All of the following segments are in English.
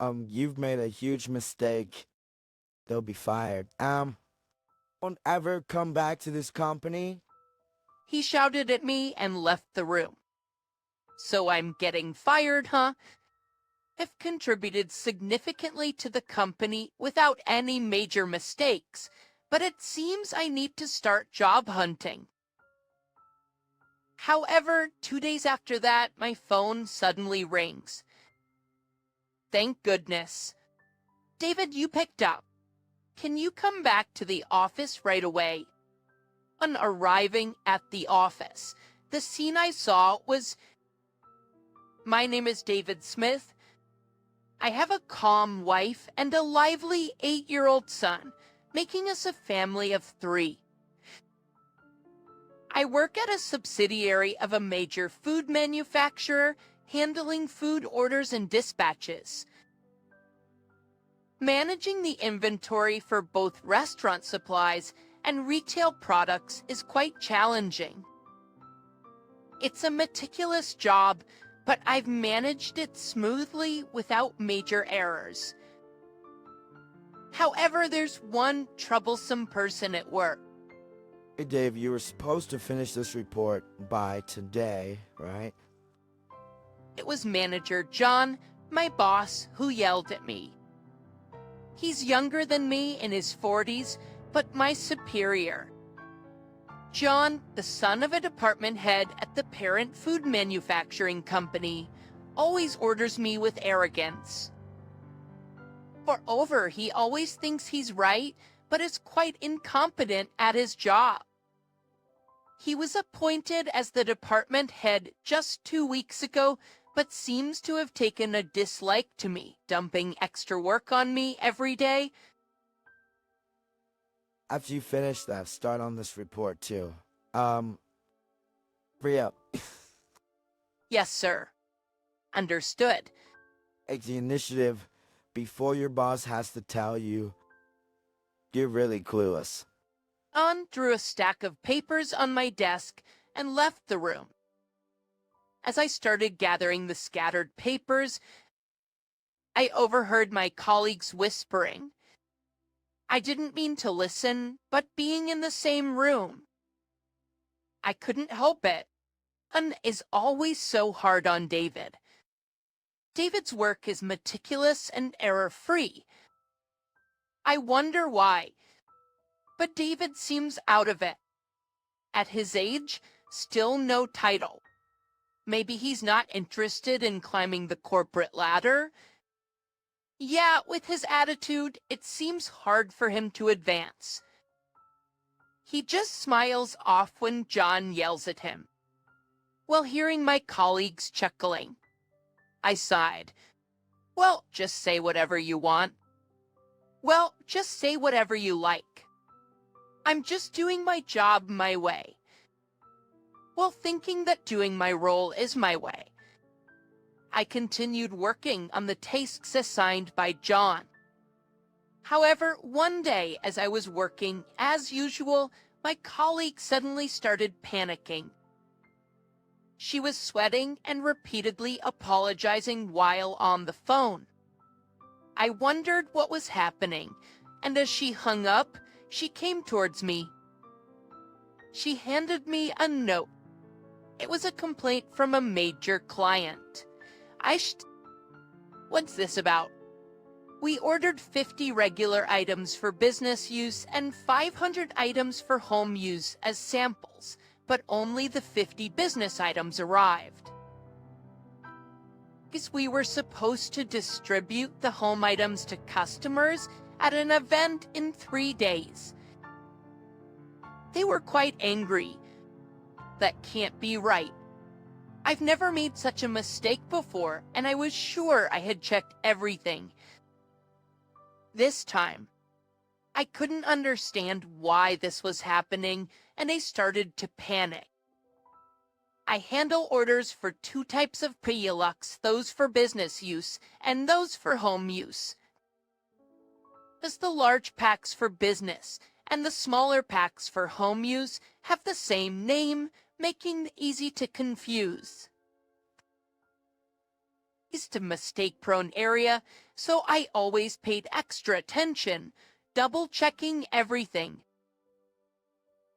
You've made a huge mistake. They'll be fired. Don't ever come back to this company. He shouted at me and left the room. So I'm getting fired, huh? I've contributed significantly to the company without any major mistakes, but it seems I need to start job hunting. However, 2 days after that, my phone suddenly rings. Thank goodness. David, you picked up. Can you come back to the office right away? On arriving at the office, the scene I saw was, my name is David Smith. I have a calm wife and a lively 8-year-old son, making us a family of 3. I work at a subsidiary of a major food manufacturer, handling food orders and dispatches. Managing the inventory for both restaurant supplies and retail products is quite challenging. It's a meticulous job, but I've managed it smoothly without major errors. However, there's one troublesome person at work. Hey, Dave, you were supposed to finish this report by today, right? It was Manager John, my boss, who yelled at me. He's younger than me, in his 40s, but my superior. John, the son of a department head at the parent food manufacturing company, always orders me with arrogance. Moreover, he always thinks he's right, but is quite incompetent at his job. He was appointed as the department head just 2 weeks ago, but seems to have taken a dislike to me, dumping extra work on me every day. After you finish that, start on this report too. Hurry up. Yes, sir. Understood. Take the initiative before your boss has to tell you you're really clueless. John drew a stack of papers on my desk and left the room. As I started gathering the scattered papers, I overheard my colleagues whispering. I didn't mean to listen, but being in the same room, I couldn't help it. John is always so hard on David. David's work is meticulous and error-free. I wonder why, but David seems out of it. At his age, still no title. Maybe he's not interested in climbing the corporate ladder. Yeah, with his attitude, it seems hard for him to advance. He just smiles off when John yells at him. While hearing my colleagues chuckling, I sighed. Well, just say whatever you want. Well, just say whatever you like. I'm just doing my job my way. While thinking that doing my role is my way, I continued working on the tasks assigned by John. However, one day as I was working, as usual, my colleague suddenly started panicking. She was sweating and repeatedly apologizing while on the phone. I wondered what was happening, and as she hung up, she came towards me. She handed me a note. It was a complaint from a major client. What's this about? We ordered 50 regular items for business use and 500 items for home use as samples, but only the 50 business items arrived. Because we were supposed to distribute the home items to customers at an event in 3 days. They were quite angry. That can't be right. I've never made such a mistake before, and I was sure I had checked everything. This time, I couldn't understand why this was happening, and I started to panic. I handle orders for 2 types of Pre-Lux, those for business use and those for home use. Does the large packs for business and the smaller packs for home use have the same name, making it easy to confuse? Is to mistake-prone area, so I always paid extra attention, double-checking everything.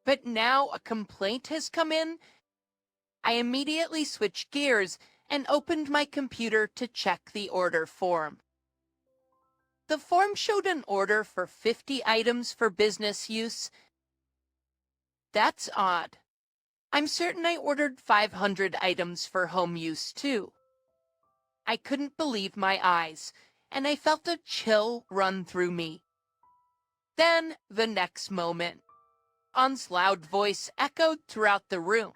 But now a complaint has come in. I immediately switched gears and opened my computer to check the order form. The form showed an order for 50 items for business use. That's odd. I'm certain I ordered 500 items for home use too. I couldn't believe my eyes, and I felt a chill run through me. Then, the next moment, John's loud voice echoed throughout the room.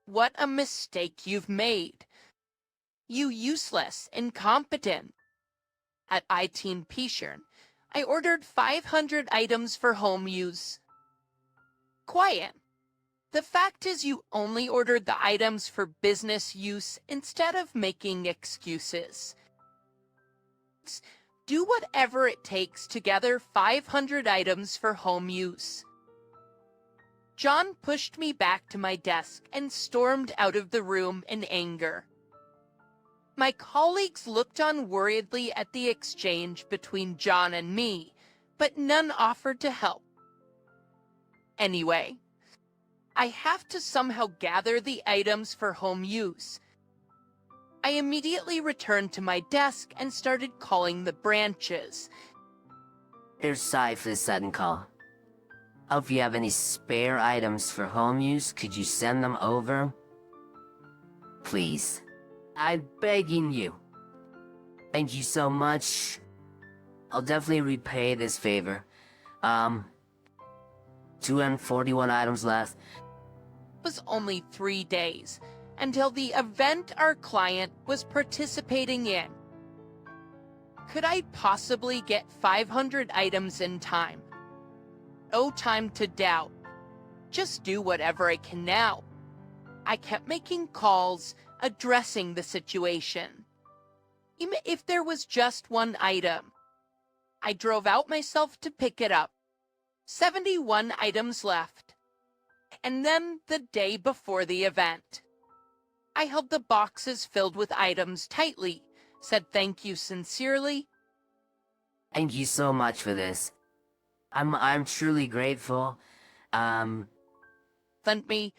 What a mistake you've made. You useless, incompetent. At iTeen Pishern, I ordered 500 items for home use. Quiet. The fact is you only ordered the items for business use instead of making excuses. Do whatever it takes to gather 500 items for home use. John pushed me back to my desk and stormed out of the room in anger. My colleagues looked on worriedly at the exchange between John and me, but none offered to help. Anyway, I have to somehow gather the items for home use. I immediately returned to my desk and started calling the branches. Here's Sai for the sudden call. If you have any spare items for home use, could you send them over? Please. I'm begging you. Thank you so much. I'll definitely repay this favor. 241 items left. It was only 3 days until the event our client was participating in. Could I possibly get 500 items in time? No time to doubt. Just do whatever I can now. I kept making calls, addressing the situation. Even if there was just one item, I drove out myself to pick it up. 71 items left. And then the day before the event, I held the boxes filled with items tightly, said thank you sincerely. Thank you so much for this. I'm truly grateful. Lent me,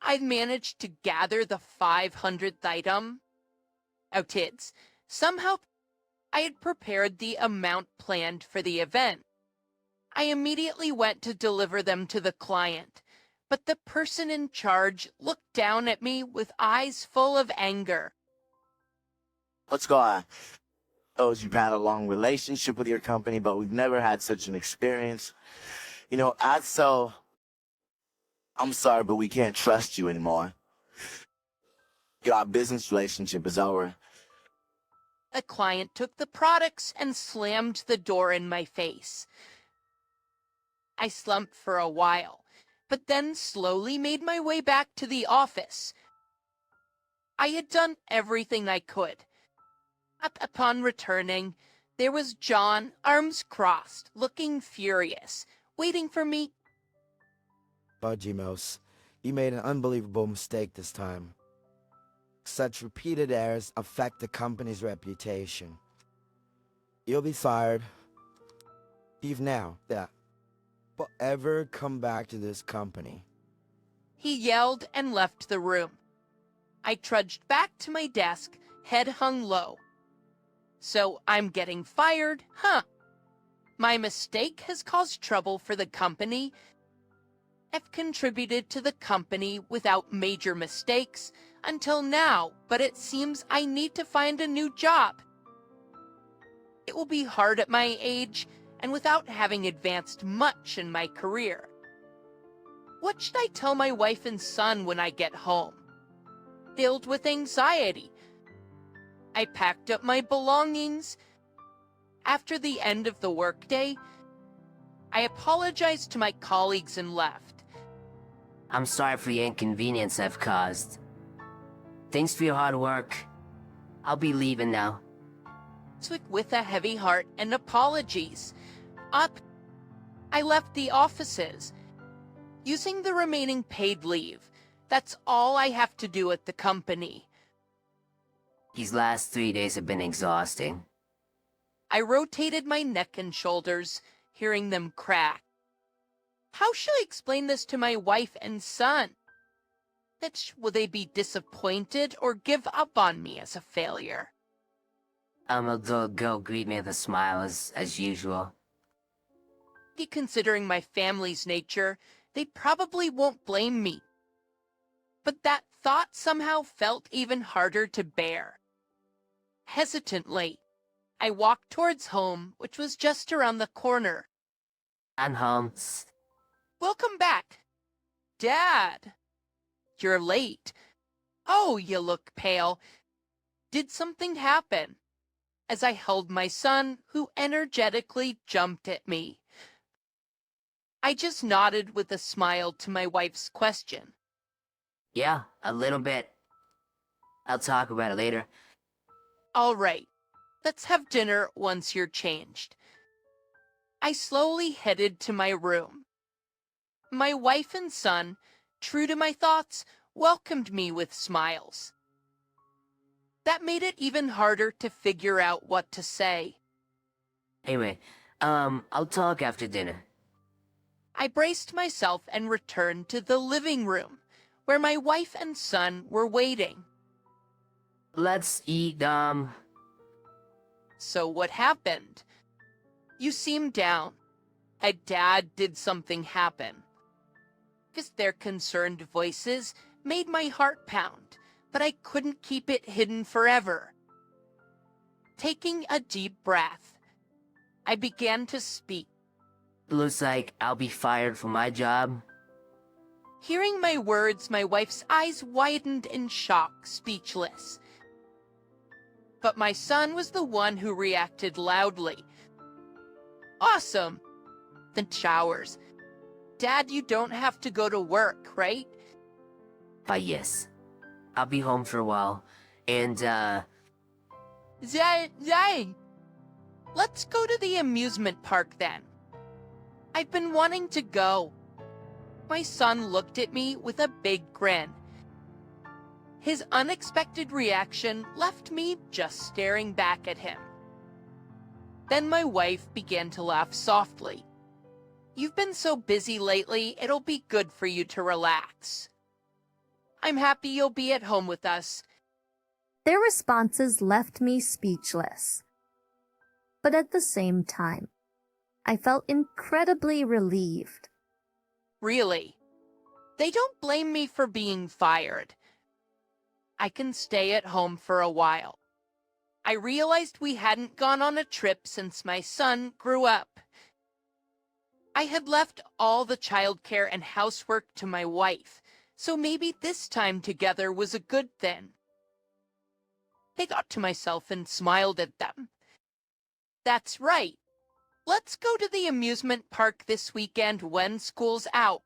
I've managed to gather the 500th item. Oh, kids, somehow I had prepared the amount planned for the event. I immediately went to deliver them to the client, but the person in charge looked down at me with eyes full of anger. What's going on? You've had a long relationship with your company, but we've never had such an experience. I'm sorry, but we can't trust you anymore. Our business relationship is over. The client took the products and slammed the door in my face. I slumped for a while, but then slowly made my way back to the office. I had done everything I could. Upon returning, there was John, arms crossed, looking furious, waiting for me. Budgymos, you made an unbelievable mistake this time. Such repeated errors affect the company's reputation. You'll be fired. Leave now. That will ever come back to this company. He yelled and left the room. I trudged back to my desk, head hung low. So I'm getting fired, huh? My mistake has caused trouble for the company. I've contributed to the company without major mistakes until now, but it seems I need to find a new job. It will be hard at my age and without having advanced much in my career. What should I tell my wife and son when I get home? Filled with anxiety, I packed up my belongings. After the end of the workday, I apologized to my colleagues and left. I'm sorry for the inconvenience I've caused. Thanks for your hard work. I'll be leaving now. With a heavy heart and apologies. I left the offices. Using the remaining paid leave, that's all I have to do at the company. These last 3 days have been exhausting. I rotated my neck and shoulders, hearing them crack. How shall I explain this to my wife and son? Will they be disappointed or give up on me as a failure? They'll go greet me with a smile as usual. Considering my family's nature, they probably won't blame me. But that thought somehow felt even harder to bear. Hesitantly, I walked towards home, which was just around the corner. I'm home. Welcome back. Dad, you're late. Oh, you look pale. Did something happen? As I held my son, who energetically jumped at me. I just nodded with a smile to my wife's question. Yeah, a little bit. I'll talk about it later. All right, let's have dinner once you're changed. I slowly headed to my room. My wife and son, true to my thoughts, welcomed me with smiles. That made it even harder to figure out what to say. Anyway, I'll talk after dinner. I braced myself and returned to the living room, where my wife and son were waiting. Let's eat, So what happened? You seemed down. Had Dad did something happen? Just their concerned voices made my heart pound, but I couldn't keep it hidden forever. Taking a deep breath, I began to speak. Looks like I'll be fired from my job. Hearing my words, my wife's eyes widened in shock, speechless. But my son was the one who reacted loudly. Awesome! The showers. Dad, you don't have to go to work, right? Yes. I'll be home for a while. And, Zang! Let's go to the amusement park then. I've been wanting to go. My son looked at me with a big grin. His unexpected reaction left me just staring back at him. Then my wife began to laugh softly. You've been so busy lately, it'll be good for you to relax. I'm happy you'll be at home with us. Their responses left me speechless. But at the same time, I felt incredibly relieved. Really? They don't blame me for being fired. I can stay at home for a while. I realized we hadn't gone on a trip since my son grew up. I had left all the childcare and housework to my wife, so maybe this time together was a good thing. I thought to myself and smiled at them. That's right. Let's go to the amusement park this weekend when school's out.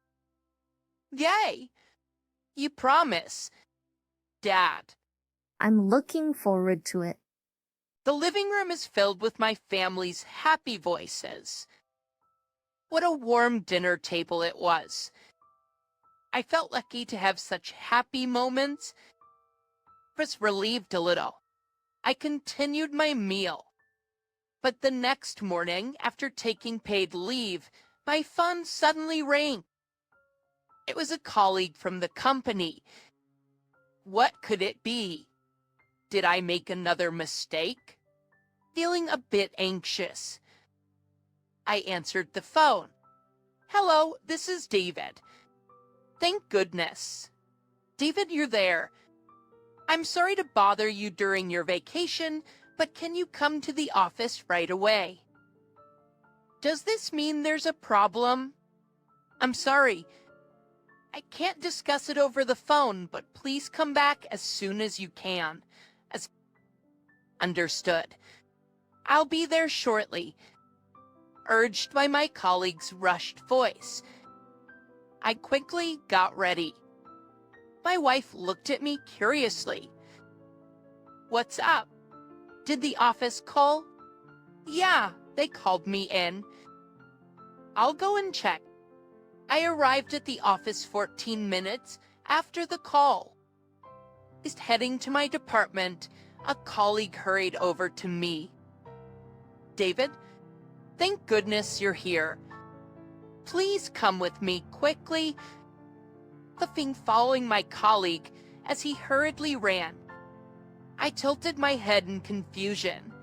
Yay! You promise, Dad. I'm looking forward to it. The living room is filled with my family's happy voices. What a warm dinner table it was. I felt lucky to have such happy moments. I was relieved a little. I continued my meal. But the next morning, after taking paid leave, my phone suddenly rang. It was a colleague from the company. What could it be? Did I make another mistake? Feeling a bit anxious, I answered the phone. Hello, this is David. Thank goodness. David, you're there. I'm sorry to bother you during your vacation, but can you come to the office right away? Does this mean there's a problem? I'm sorry. I can't discuss it over the phone, but please come back as soon as you can. Understood. I'll be there shortly. Urged by my colleague's rushed voice, I quickly got ready. My wife looked at me curiously. What's up? Did the office call? Yeah, they called me in. I'll go and check. I arrived at the office 14 minutes after the call. Heading to my department, a colleague hurried over to me. "David, thank goodness you're here. Please come with me quickly," puffing following my colleague as he hurriedly ran. I tilted my head in confusion.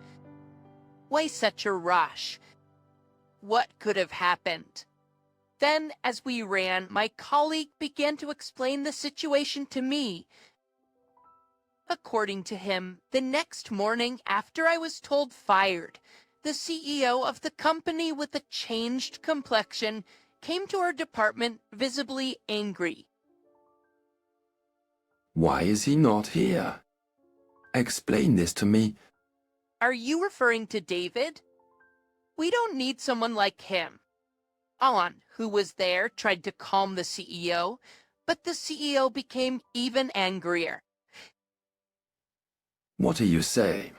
Why such a rush? What could have happened? Then, as we ran, my colleague began to explain the situation to me. According to him, the next morning after I was told fired, the CEO of the company with a changed complexion came to our department visibly angry. Why is he not here? Explain this to me. "Are you referring to David? We don't need someone like him." Alan, who was there, tried to calm the CEO, but the CEO became even angrier. What are you saying?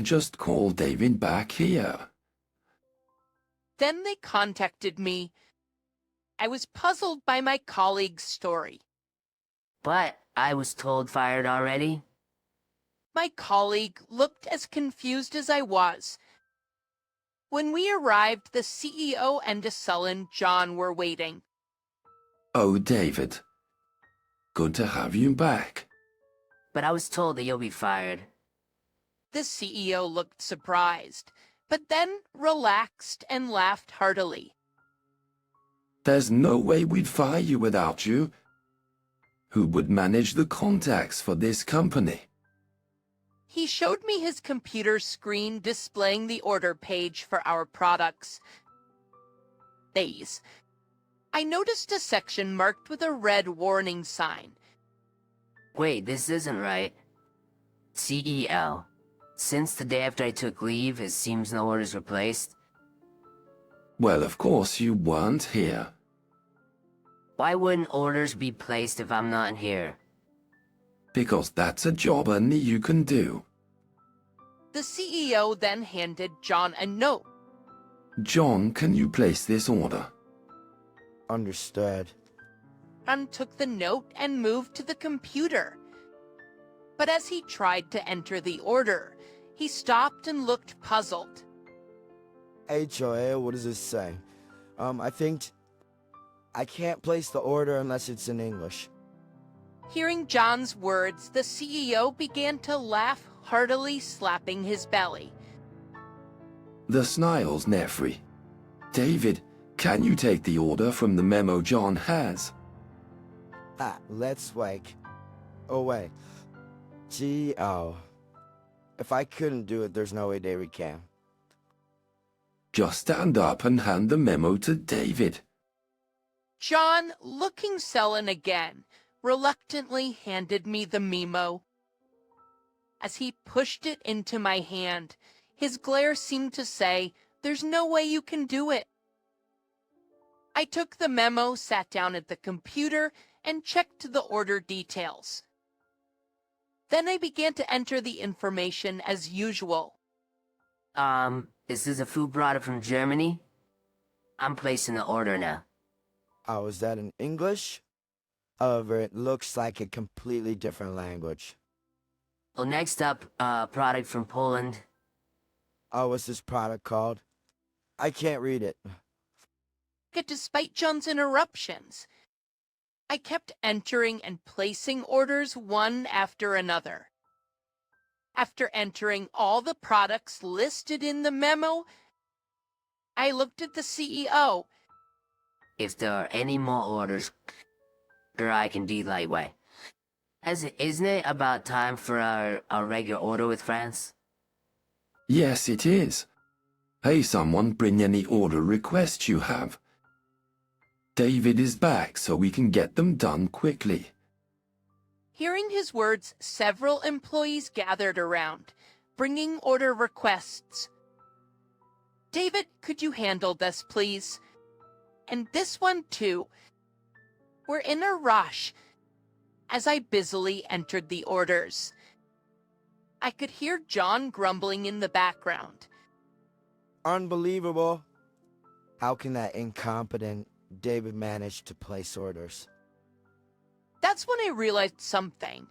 Just call David back here. Then they contacted me. I was puzzled by my colleague's story. But I was told fired already. My colleague looked as confused as I was. When we arrived, the CEO and a sullen John were waiting. Oh, David. Good to have you back. But I was told that you'll be fired. The CEO looked surprised, but then relaxed and laughed heartily. There's no way we'd fire you without you. Who would manage the contacts for this company? He showed me his computer screen displaying the order page for our products. These. I noticed a section marked with a red warning sign. Wait, this isn't right. CEO. Since the day after I took leave, it seems no orders were placed. Well, of course you weren't here. Why wouldn't orders be placed if I'm not here? Because that's a job only you can do. The CEO then handed John a note. John, can you place this order? Understood. John took the note and moved to the computer. But as he tried to enter the order, he stopped and looked puzzled. HOA, what does this say? I can't place the order unless it's in English. Hearing John's words, the CEO began to laugh heartily, slapping his belly. The Sniles, Nefri. David, can you take the order from the memo John has? Let's wake. Oh, wait. G-O. If I couldn't do it, there's no way David can. Just stand up and hand the memo to David. John, looking sullen again, reluctantly handed me the memo. As he pushed it into my hand, his glare seemed to say, "There's no way you can do it." I took the memo, sat down at the computer, and checked the order details. Then I began to enter the information as usual. Is this a food product from Germany? I'm placing the order now. Oh, is that in English? However, it looks like a completely different language. Well, next up, product from Poland. Oh, what's this product called? I can't read it. Despite John's interruptions, I kept entering and placing orders one after another. After entering all the products listed in the memo, I looked at the CEO. If there are any more orders, I can do lightweight. Isn't it about time for our regular order with France? Yes, it is. Hey, someone, bring any order requests you have. David is back, so we can get them done quickly. Hearing his words, several employees gathered around, bringing order requests. "David, could you handle this, please? And this one, too." We're in a rush. As I busily entered the orders, I could hear John grumbling in the background. Unbelievable. How can that incompetent David manage to place orders? That's when I realized something.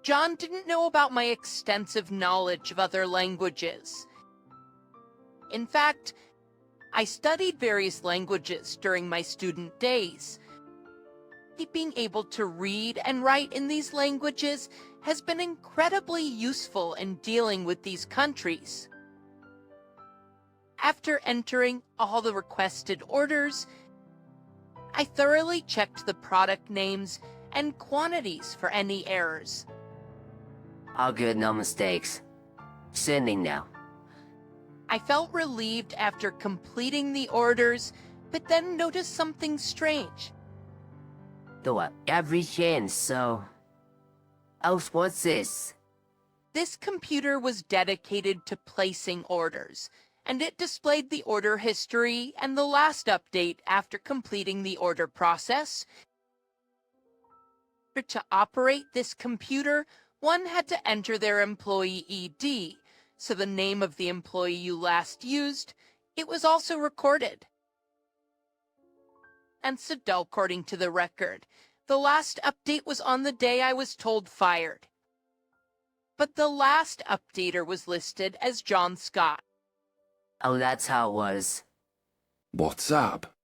John didn't know about my extensive knowledge of other languages. In fact, I studied various languages during my student days. Being able to read and write in these languages has been incredibly useful in dealing with these countries. After entering all the requested orders, I thoroughly checked the product names and quantities for any errors. All good, no mistakes. Sending now. I felt relieved after completing the orders, but then noticed something strange. The what? Everything, so... Oh, what's this? This computer was dedicated to placing orders, and it displayed the order history and the last update after completing the order process. To operate this computer, one had to enter their employee ID, so the name of the employee you last used, it was also recorded. And so, according to the record, the last update was on the day I was told fired. But the last updater was listed as John Scott. Oh, that's how it was. What's up?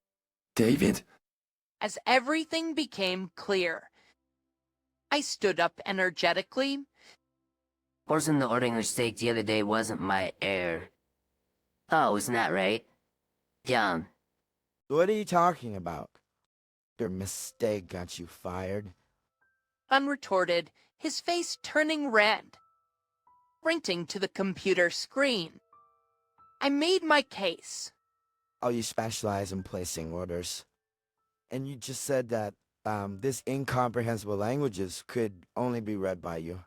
David? As everything became clear, I stood up energetically. Person the ordering mistake the other day wasn't my error. Oh, isn't that right? John. What are you talking about? Your mistake got you fired. Unretorted, his face turning red, sprinting to the computer screen. I made my case. Oh, you specialize in placing orders. And you just said that this incomprehensible languages could only be read by you.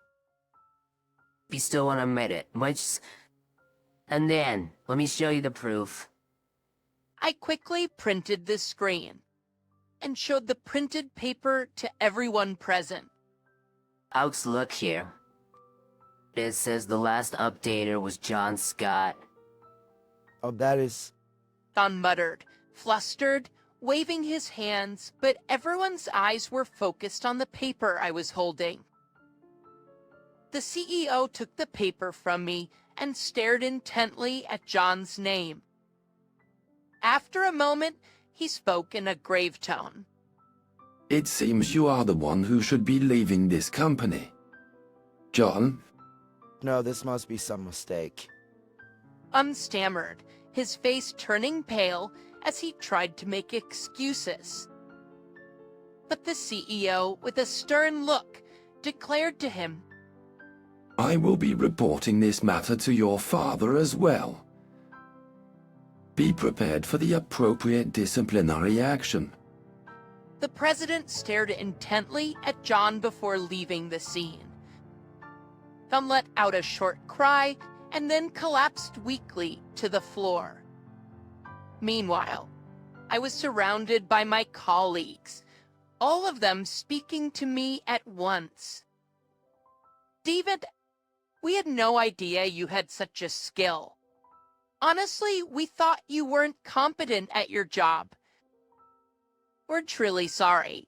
If you still want to admit it, which... And then, let me show you the proof. I quickly printed the screen and showed the printed paper to everyone present. Alex, look here. It says the last updater was John Scott. Oh, that is... Don muttered, flustered, waving his hands, but everyone's eyes were focused on the paper I was holding. The CEO took the paper from me and stared intently at John's name. After a moment, he spoke in a grave tone. It seems you are the one who should be leaving this company. John? No, this must be some mistake. Stammered, his face turning pale as he tried to make excuses. But the CEO, with a stern look, declared to him, I will be reporting this matter to your father as well. Be prepared for the appropriate disciplinary action. The president stared intently at John before leaving the scene. John let out a short cry and then collapsed weakly to the floor. Meanwhile, I was surrounded by my colleagues, all of them speaking to me at once. David, we had no idea you had such a skill. Honestly, we thought you weren't competent at your job. We're truly sorry.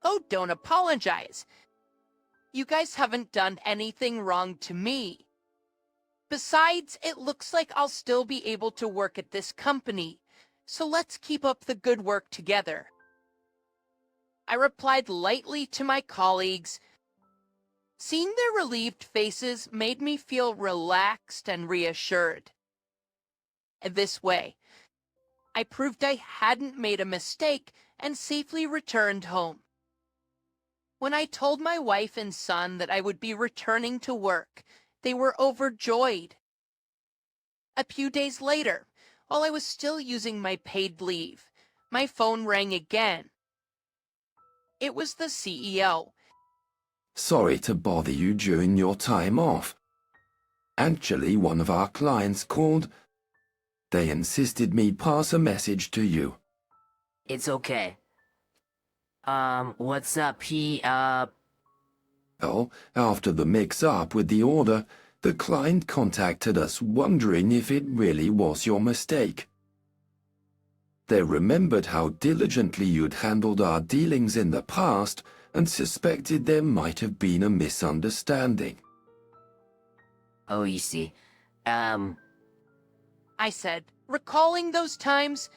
Oh, don't apologize. You guys haven't done anything wrong to me. Besides, it looks like I'll still be able to work at this company, so let's keep up the good work together. I replied lightly to my colleagues. Seeing their relieved faces made me feel relaxed and reassured. In this way, I proved I hadn't made a mistake and safely returned home. When I told my wife and son that I would be returning to work, they were overjoyed. A few days later, while I was still using my paid leave, my phone rang again. It was the CEO. Sorry to bother you during your time off. Actually, one of our clients called. They insisted me pass a message to you. It's okay. What's up, Oh, after the mix-up with the order, the client contacted us wondering if it really was your mistake. They remembered how diligently you'd handled our dealings in the past and suspected there might have been a misunderstanding. Oh, you see. I said, recalling those times.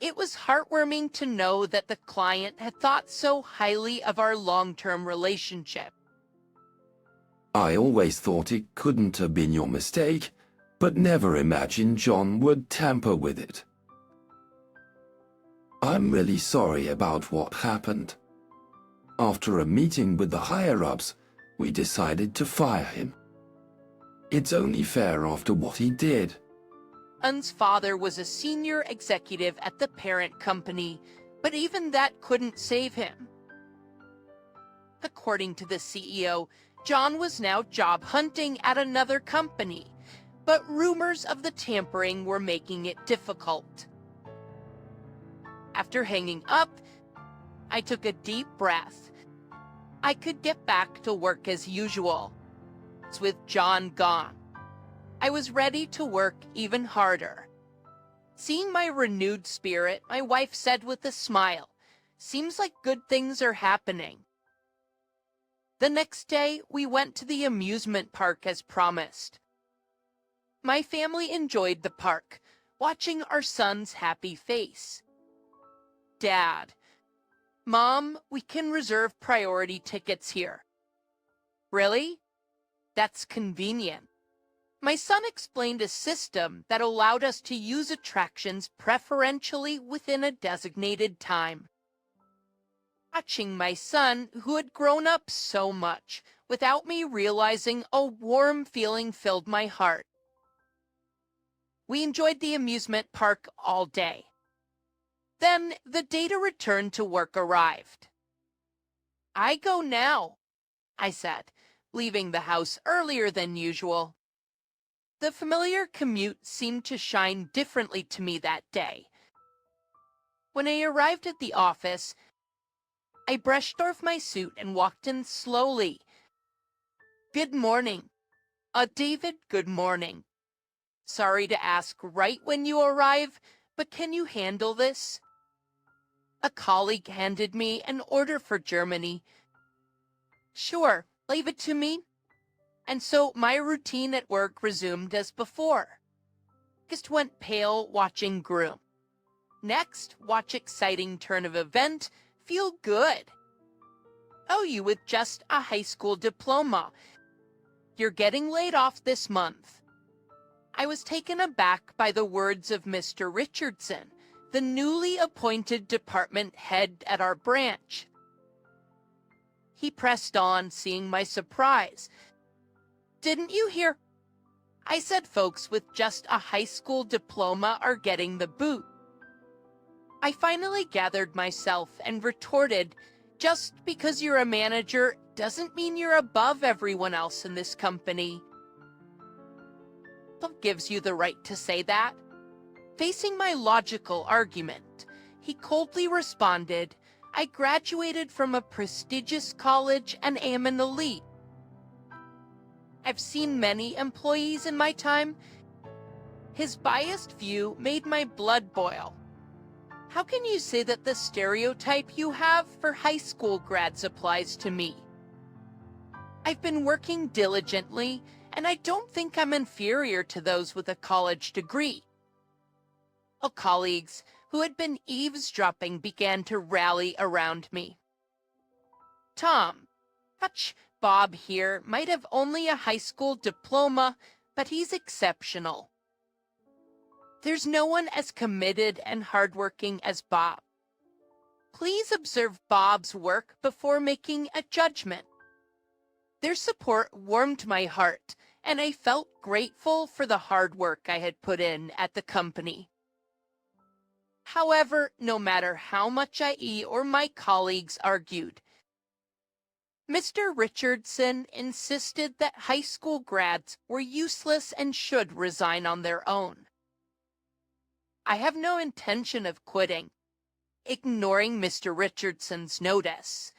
It was heartwarming to know that the client had thought so highly of our long-term relationship. I always thought it couldn't have been your mistake, but never imagined John would tamper with it. I'm really sorry about what happened. After a meeting with the higher-ups, we decided to fire him. It's only fair after what he did. Un's father was a senior executive at the parent company, but even that couldn't save him. According to the CEO, John was now job hunting at another company, but rumors of the tampering were making it difficult. After hanging up, I took a deep breath. I could get back to work as usual. With John gone, I was ready to work even harder. Seeing my renewed spirit, my wife said with a smile, "Seems like good things are happening." The next day, we went to the amusement park as promised. My family enjoyed the park, watching our son's happy face. "Dad, Mom, we can reserve priority tickets here." "Really? That's convenient." My son explained a system that allowed us to use attractions preferentially within a designated time. Watching my son, who had grown up so much, without me realizing, a warm feeling filled my heart. We enjoyed the amusement park all day. Then the day to return to work arrived. "I go now," I said, leaving the house earlier than usual. The familiar commute seemed to shine differently to me that day. When I arrived at the office, I brushed off my suit and walked in slowly. "Good morning. David, good morning. Sorry to ask right when you arrive, but can you handle this?" A colleague handed me an order for Germany. "Sure, leave it to me." And so my routine at work resumed as before. Just went pale watching groom. Next, watch exciting turn of event, feel good. "Oh, you with just a high school diploma. You're getting laid off this month." I was taken aback by the words of Mr. Richardson, the newly appointed department head at our branch. He pressed on, seeing my surprise. "Didn't you hear? I said folks with just a high school diploma are getting the boot." I finally gathered myself and retorted, "Just because you're a manager doesn't mean you're above everyone else in this company." "What gives you the right to say that?" Facing my logical argument, he coldly responded, "I graduated from a prestigious college and am an elite. I've seen many employees in my time." His biased view made my blood boil. "How can you say that the stereotype you have for high school grads applies to me? I've been working diligently, and I don't think I'm inferior to those with a college degree." All colleagues who had been eavesdropping began to rally around me. "Tom, Hutch, Bob here might have only a high school diploma, but he's exceptional. There's no one as committed and hardworking as Bob. Please observe Bob's work before making a judgment." Their support warmed my heart, and I felt grateful for the hard work I had put in at the company. However, no matter how much I or my colleagues argued, Mr. Richardson insisted that high school grads were useless and should resign on their own. I have no intention of quitting, ignoring Mr. Richardson's notice.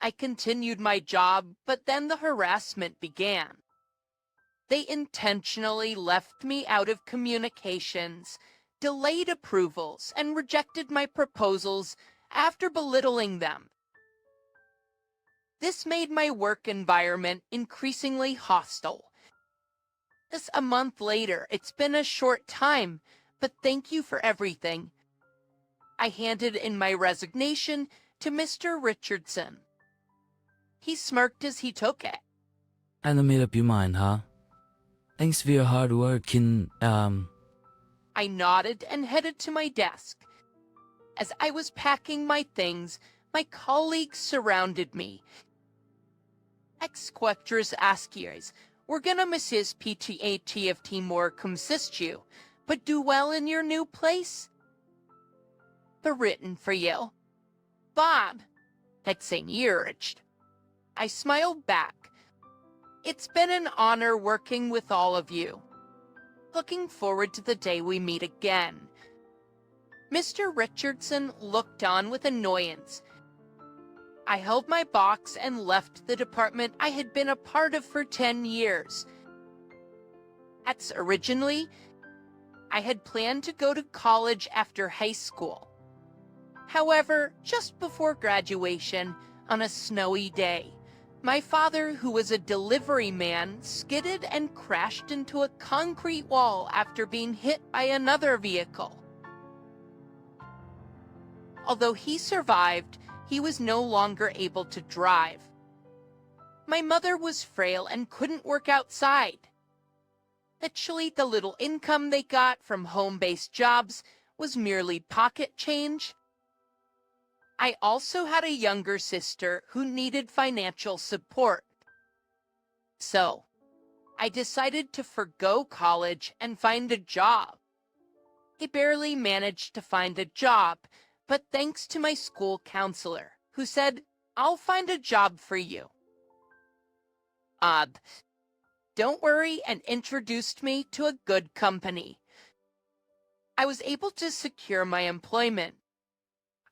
I continued my job, but then the harassment began. They intentionally left me out of communications, delayed approvals, and rejected my proposals after belittling them. This made my work environment increasingly hostile. This a month later, it's been a short time, but thank you for everything. I handed in my resignation to Mr. Richardson. He smirked as he took it. And I made up your mind, huh? Thanks for your hard work and, I nodded and headed to my desk. As I was packing my things, my colleagues surrounded me. Ex-Quectras Askiers, we're gonna miss his PTA TFT more consist you, but do well in your new place? The written for you. Bob, that's St. Urged. I smiled back. It's been an honor working with all of you. Looking forward to the day we meet again. Mr. Richardson looked on with annoyance. I held my box and left the department I had been a part of for 10 years. Originally, I had planned to go to college after high school. However, just before graduation, on a snowy day, my father, who was a delivery man, skidded and crashed into a concrete wall after being hit by another vehicle. Although he survived, he was no longer able to drive. My mother was frail and couldn't work outside. Actually, the little income they got from home-based jobs was merely pocket change. I also had a younger sister who needed financial support. So, I decided to forgo college and find a job. I barely managed to find a job, but thanks to my school counselor, who said, I'll find a job for you. Don't worry, and introduced me to a good company. I was able to secure my employment.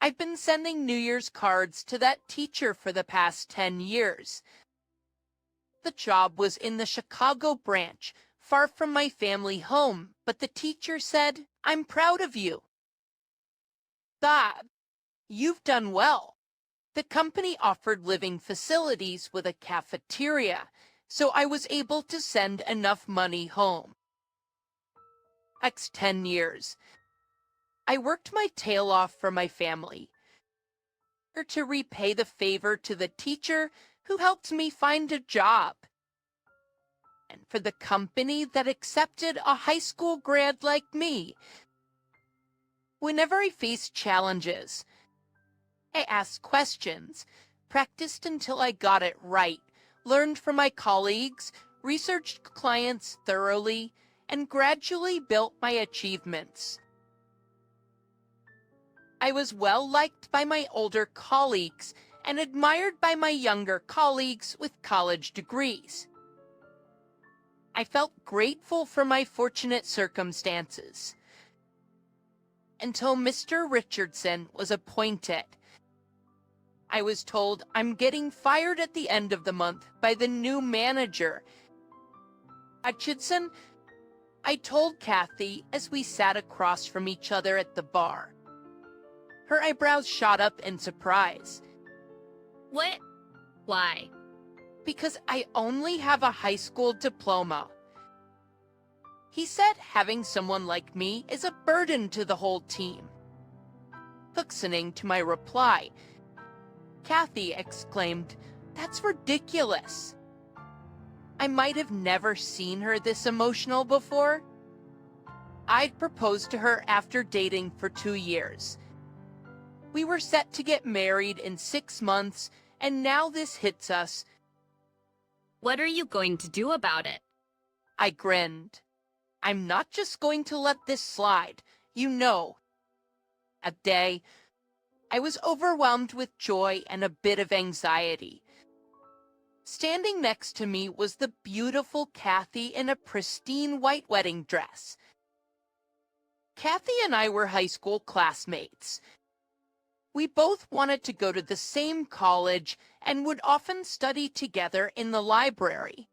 I've been sending New Year's cards to that teacher for the past 10 years. The job was in the Chicago branch, far from my family home, but the teacher said, I'm proud of you. Bob, you've done well. The company offered living facilities with a cafeteria, so I was able to send enough money home. 10 years. I worked my tail off for my family, or to repay the favor to the teacher who helped me find a job, and for the company that accepted a high school grad like me. Whenever I faced challenges, I asked questions, practiced until I got it right, learned from my colleagues, researched clients thoroughly, and gradually built my achievements. I was well liked by my older colleagues and admired by my younger colleagues with college degrees. I felt grateful for my fortunate circumstances. Until Mr. Richardson was appointed. I was told I'm getting fired at the end of the month by the new manager. Richardson, I told Kathy as we sat across from each other at the bar. Her eyebrows shot up in surprise. What? Why? Because I only have a high school diploma. He said having someone like me is a burden to the whole team. Listening to my reply, Kathy exclaimed, "That's ridiculous." I might have never seen her this emotional before. I'd proposed to her after dating for 2 years. We were set to get married in 6 months, and now this hits us. What are you going to do about it? I grinned. I'm not just going to let this slide, you know. That day, I was overwhelmed with joy and a bit of anxiety. Standing next to me was the beautiful Kathy in a pristine white wedding dress. Kathy and I were high school classmates. We both wanted to go to the same college and would often study together in the library.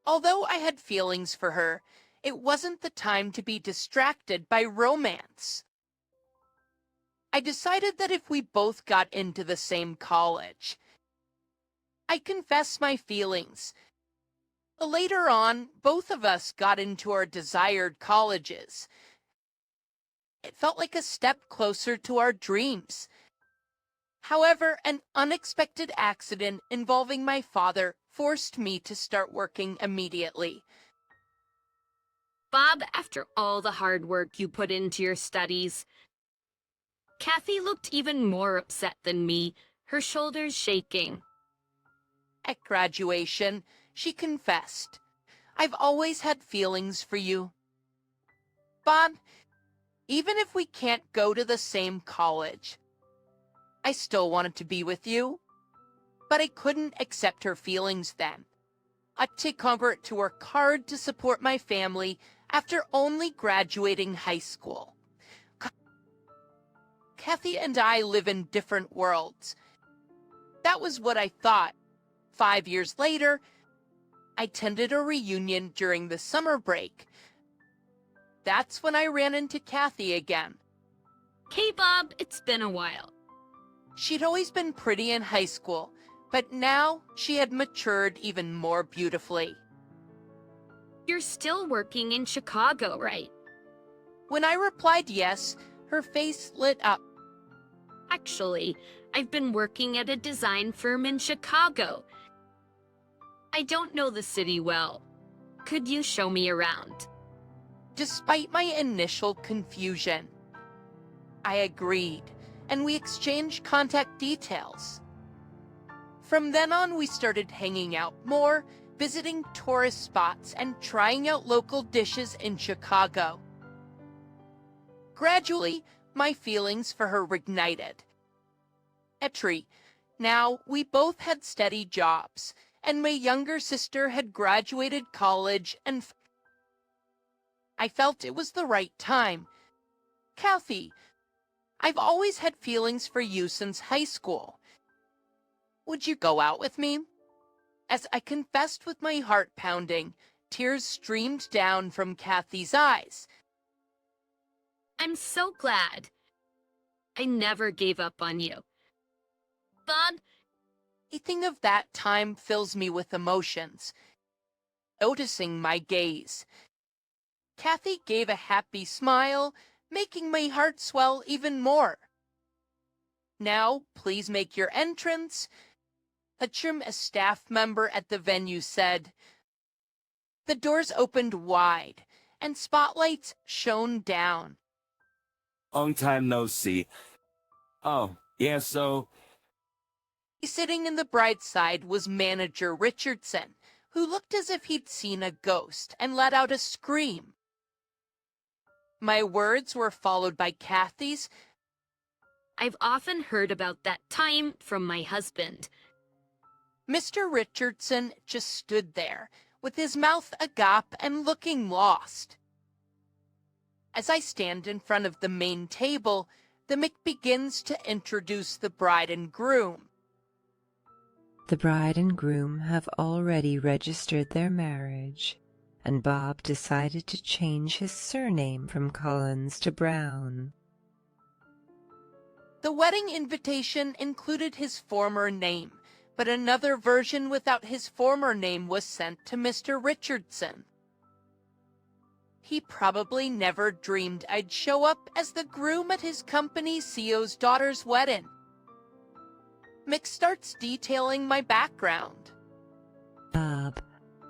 Although I had feelings for her, it wasn't the time to be distracted by romance. I decided that if we both got into the same college, I confess my feelings. Later on, both of us got into our desired colleges. It felt like a step closer to our dreams. However, an unexpected accident involving my father forced me to start working immediately. Bob, after all the hard work you put into your studies, Kathy looked even more upset than me, her shoulders shaking. At graduation, she confessed, "I've always had feelings for you. Bob, even if we can't go to the same college, I still wanted to be with you." But I couldn't accept her feelings then. I had to convert to work hard to support my family after only graduating high school. Kathy and I live in different worlds. That was what I thought. 5 years later, I attended a reunion during the summer break. That's when I ran into Kathy again. Hey, Bob, it's been a while. She'd always been pretty in high school, but now she had matured even more beautifully. You're still working in Chicago, right? When I replied yes, her face lit up. Actually, I've been working at a design firm in Chicago. I don't know the city well. Could you show me around? Despite my initial confusion, I agreed, and we exchanged contact details. From then on, we started hanging out more, visiting tourist spots, and trying out local dishes in Chicago. Gradually, my feelings for her reignited. Now, we both had steady jobs, and my younger sister had graduated college, and I felt it was the right time. "Kathy, I've always had feelings for you since high school. Would you go out with me?" As I confessed with my heart pounding, tears streamed down from Kathy's eyes. I'm so glad. I never gave up on you. Bob, Anything of that time fills me with emotions. Noticing my gaze, Kathy gave a happy smile, making my heart swell even more. "Now, please make your entrance," a staff member at the venue said. The doors opened wide, and spotlights shone down. Long time no see. Oh, yeah, so Sitting in the bride's side was manager Richardson, who looked as if he'd seen a ghost and let out a scream. My words were followed by Kathy's. I've often heard about that time from my husband. Mr. Richardson just stood there, with his mouth agape and looking lost. As I stand in front of the main table, the Mick begins to introduce the bride and groom. The bride and groom have already registered their marriage, and Bob decided to change his surname from Collins to Brown. The wedding invitation included his former name, but another version without his former name was sent to Mr. Richardson. He probably never dreamed I'd show up as the groom at his company CEO's daughter's wedding. Mick starts detailing my background. Bob,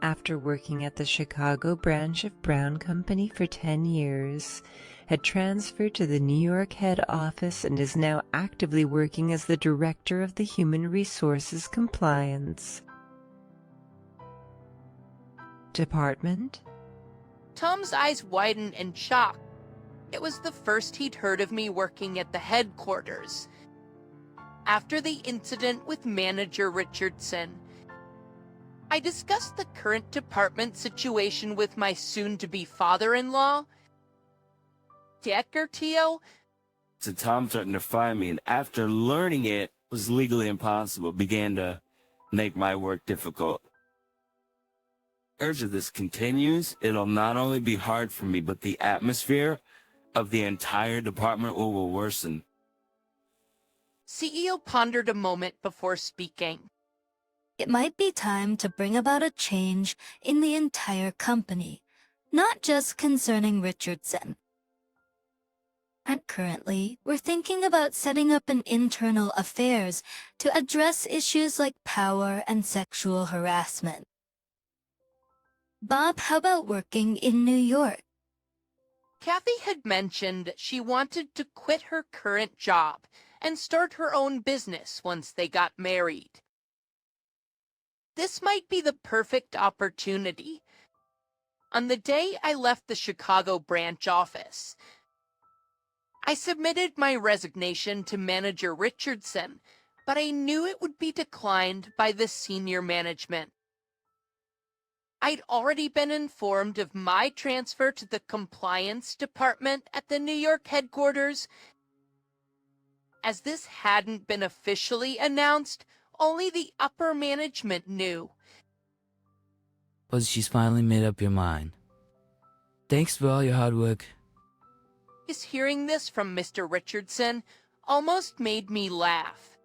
after working at the Chicago branch of Brown Company for 10 years, had transferred to the New York head office and is now actively working as the director of the Human Resources Compliance Department. Tom's eyes widened in shock. It was the first he'd heard of me working at the headquarters. After the incident with manager Richardson, I discussed the current department situation with my soon-to-be father-in-law. Tio, so Tom threatened to fire me, and after learning it was legally impossible, began to make my work difficult. If this continues, it'll not only be hard for me, but the atmosphere of the entire department will worsen. CEO pondered a moment before speaking. it might be time to bring about a change in the entire company, not just concerning Richardson. And currently, we're thinking about setting up an internal affairs to address issues like power and sexual harassment. Bob, how about working in New York? Kathy had mentioned she wanted to quit her current job and start her own business once they got married. This might be the perfect opportunity. On the day I left the Chicago branch office, I submitted my resignation to Manager Richardson, but I knew it would be declined by the senior management. I'd already been informed of my transfer to the compliance department at the New York headquarters. As this hadn't been officially announced, only the upper management knew. But she's finally made up your mind. Thanks for all your hard work. His hearing this from Mr. Richardson almost made me laugh.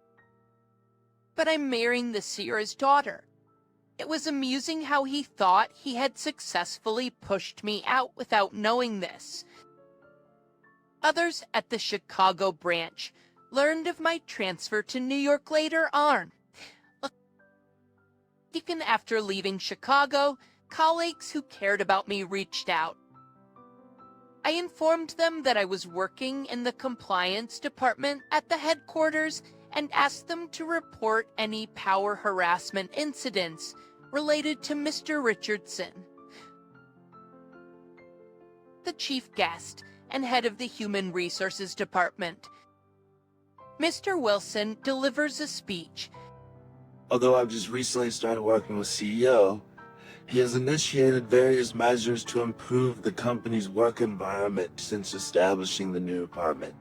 But I'm marrying the seer's daughter. It was amusing how he thought he had successfully pushed me out without knowing this. Others at the Chicago branch learned of my transfer to New York later on. Even after leaving Chicago, colleagues who cared about me reached out. I informed them that I was working in the compliance department at the headquarters and asked them to report any power harassment incidents related to Mr. Richardson. The chief guest and head of the Human Resources Department, Mr. Wilson, delivers a speech. Although I've just recently started working with CEO, he has initiated various measures to improve the company's work environment since establishing the new department.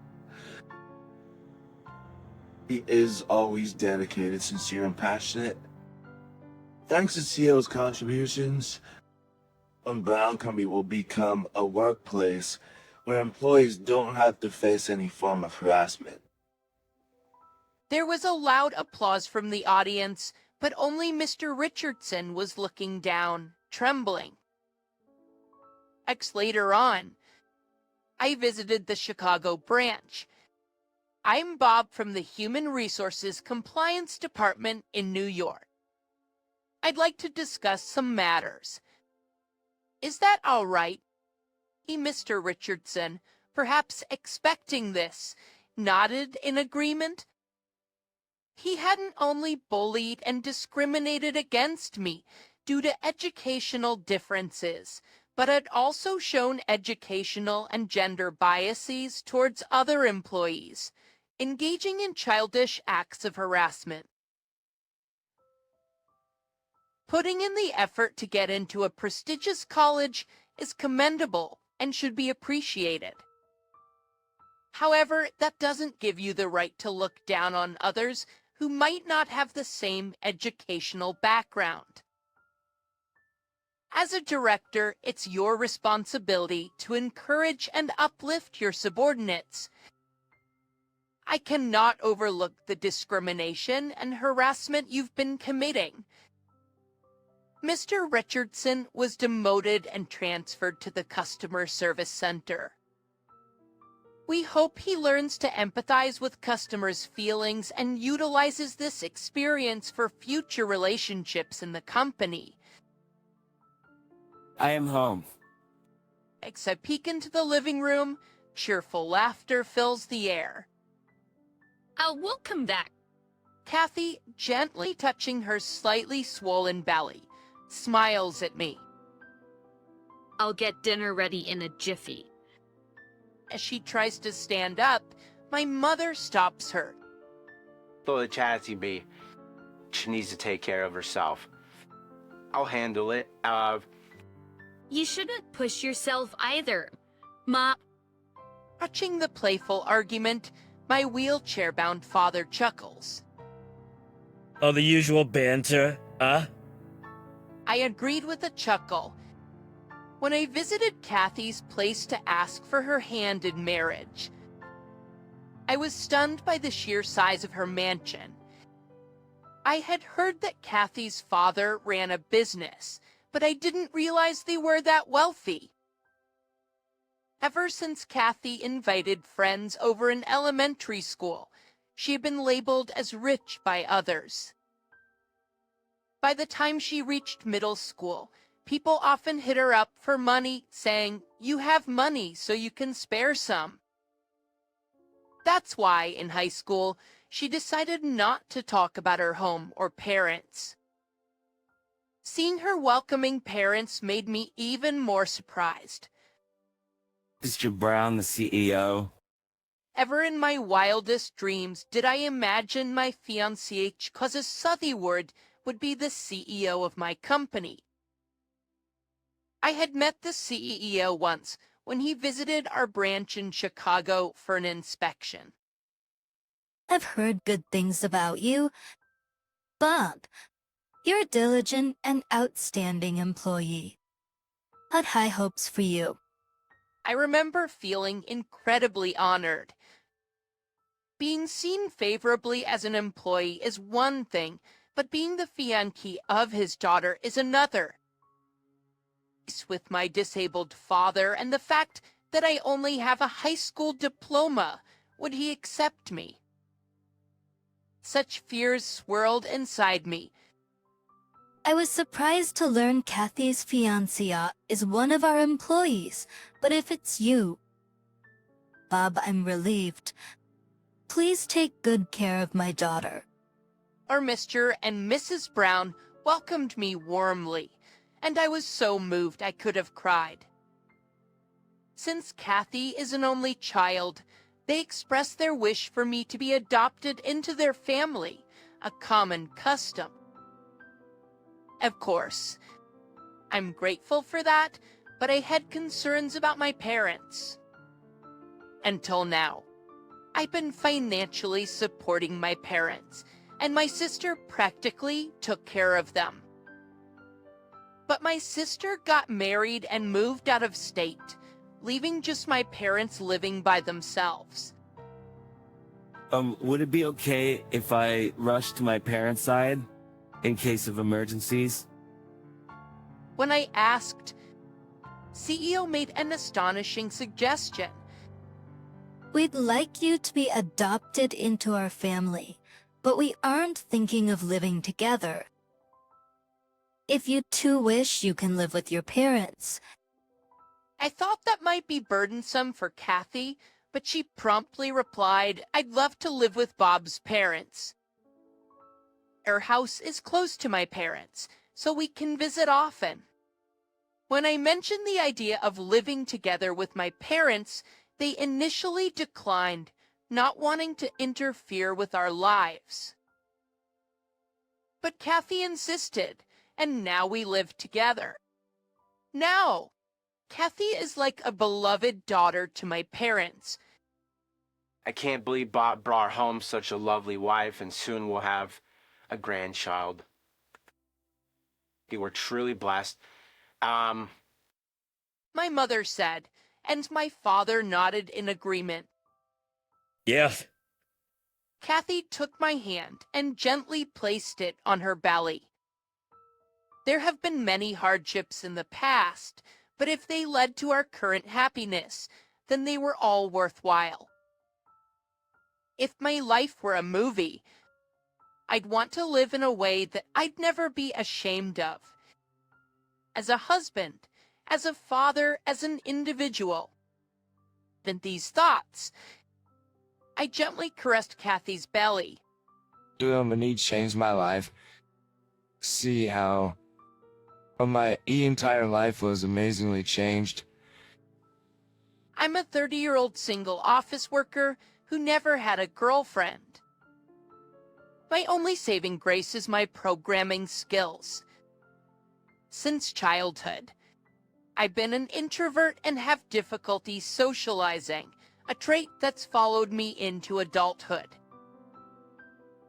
He is always dedicated, sincere, and passionate. Thanks to CEO's contributions, Brown Company will become a workplace where employees don't have to face any form of harassment. There was a loud applause from the audience, but only Mr. Richardson was looking down, trembling. Later on, I visited the Chicago branch. I'm Bob from the Human Resources Compliance Department in New York. I'd like to discuss some matters. Is that all right? Mr. Richardson, perhaps expecting this, nodded in agreement. He hadn't only bullied and discriminated against me due to educational differences, but had also shown educational and gender biases towards other employees, engaging in childish acts of harassment. Putting in the effort to get into a prestigious college is commendable and should be appreciated. However, that doesn't give you the right to look down on others who might not have the same educational background. As a director, it's your responsibility to encourage and uplift your subordinates. I cannot overlook the discrimination and harassment you've been committing. Mr. Richardson was demoted and transferred to the customer service center. We hope he learns to empathize with customers' feelings and utilizes this experience for future relationships in the company. I am home. As I peek into the living room, cheerful laughter fills the air. We'll come back. Kathy, gently touching her slightly swollen belly, smiles at me. I'll get dinner ready in a jiffy. As she tries to stand up, my mother stops her. Throw the chatty be. She needs to take care of herself. I'll handle it. You shouldn't push yourself either. Ma. Watching the playful argument, my wheelchair-bound father chuckles. Oh, the usual banter, huh? I agreed with a chuckle. When I visited Kathy's place to ask for her hand in marriage, I was stunned by the sheer size of her mansion. I had heard that Kathy's father ran a business, but I didn't realize they were that wealthy. Ever since Kathy invited friends over in elementary school, she had been labeled as rich by others. By the time she reached middle school, people often hit her up for money, saying, "You have money, so you can spare some." That's why, in high school, she decided not to talk about her home or parents. Seeing her welcoming parents made me even more surprised. Mr. Brown, the CEO. Ever in my wildest dreams did I imagine my fiancé, Cousin Southeywood, would be the CEO of my company. I had met the CEO once when he visited our branch in Chicago for an inspection. I've heard good things about you. Bob, you're a diligent and outstanding employee. Had high hopes for you. I remember feeling incredibly honored. Being seen favorably as an employee is one thing, but being the fiancé of his daughter is another. With my disabled father and the fact that I only have a high school diploma, would he accept me? Such fears swirled inside me. I was surprised to learn Kathy's fiancé is one of our employees, but if it's you, Bob, I'm relieved. Please take good care of my daughter. Our Mr. and Mrs. Brown welcomed me warmly, and I was so moved I could have cried. Since Kathy is an only child, they expressed their wish for me to be adopted into their family, a common custom. Of course, I'm grateful for that, but I had concerns about my parents. Until now, I've been financially supporting my parents, and my sister practically took care of them. But my sister got married and moved out of state, leaving just my parents living by themselves. Would it be okay if I rush to my parents' side in case of emergencies? When I asked, CEO made an astonishing suggestion. We'd like you to be adopted into our family, but we aren't thinking of living together. If you too wish, you can live with your parents. I thought that might be burdensome for Kathy, but she promptly replied, "I'd love to live with Bob's parents. Our house is close to my parents, so we can visit often." When I mentioned the idea of living together with my parents, they initially declined, not wanting to interfere with our lives. But Kathy insisted, and now we live together. Now, Kathy is like a beloved daughter to my parents. I can't believe Bob brought home such a lovely wife, and soon we'll have a grandchild. You were truly blessed. My mother said, and my father nodded in agreement. Yeah. Kathy took my hand and gently placed it on her belly. There have been many hardships in the past, but if they led to our current happiness, then they were all worthwhile. If my life were a movie, I'd want to live in a way that I'd never be ashamed of. As a husband, as a father, as an individual. And these thoughts, I gently caressed Kathy's belly. He changed my life. See how my entire life was amazingly changed. I'm a 30-year-old single office worker who never had a girlfriend. My only saving grace is my programming skills. Since childhood, I've been an introvert and have difficulty socializing, a trait that's followed me into adulthood.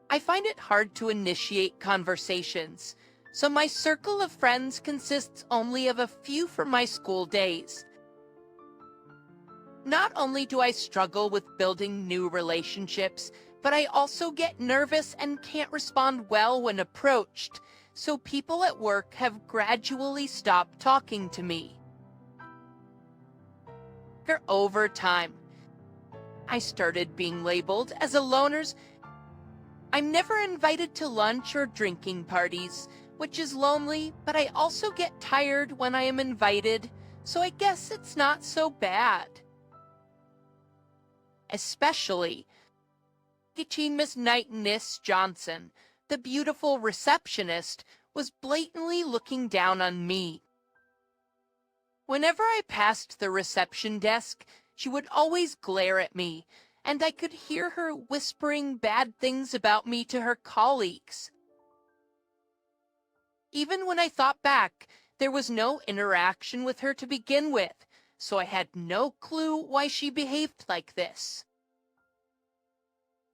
I find it hard to initiate conversations, so my circle of friends consists only of a few from my school days. Not only do I struggle with building new relationships, but I also get nervous and can't respond well when approached, so people at work have gradually stopped talking to me. Over time, I started being labeled as a loner's. I'm never invited to lunch or drinking parties, which is lonely, but I also get tired when I am invited, so I guess it's not so bad. Especially teaching Miss Knight Johnson, the beautiful receptionist, was blatantly looking down on me. Whenever I passed the reception desk, she would always glare at me, and I could hear her whispering bad things about me to her colleagues. Even when I thought back, there was no interaction with her to begin with, so I had no clue why she behaved like this.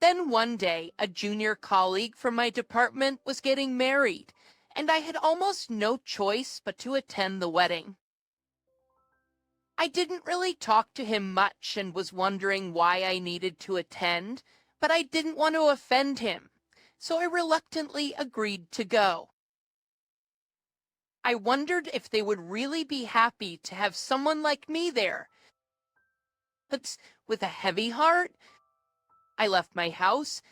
Then one day, a junior colleague from my department was getting married, and I had almost no choice but to attend the wedding. I didn't really talk to him much and was wondering why I needed to attend, but I didn't want to offend him, so I reluctantly agreed to go. I wondered if they would really be happy to have someone like me there. But with a heavy heart, I left my house,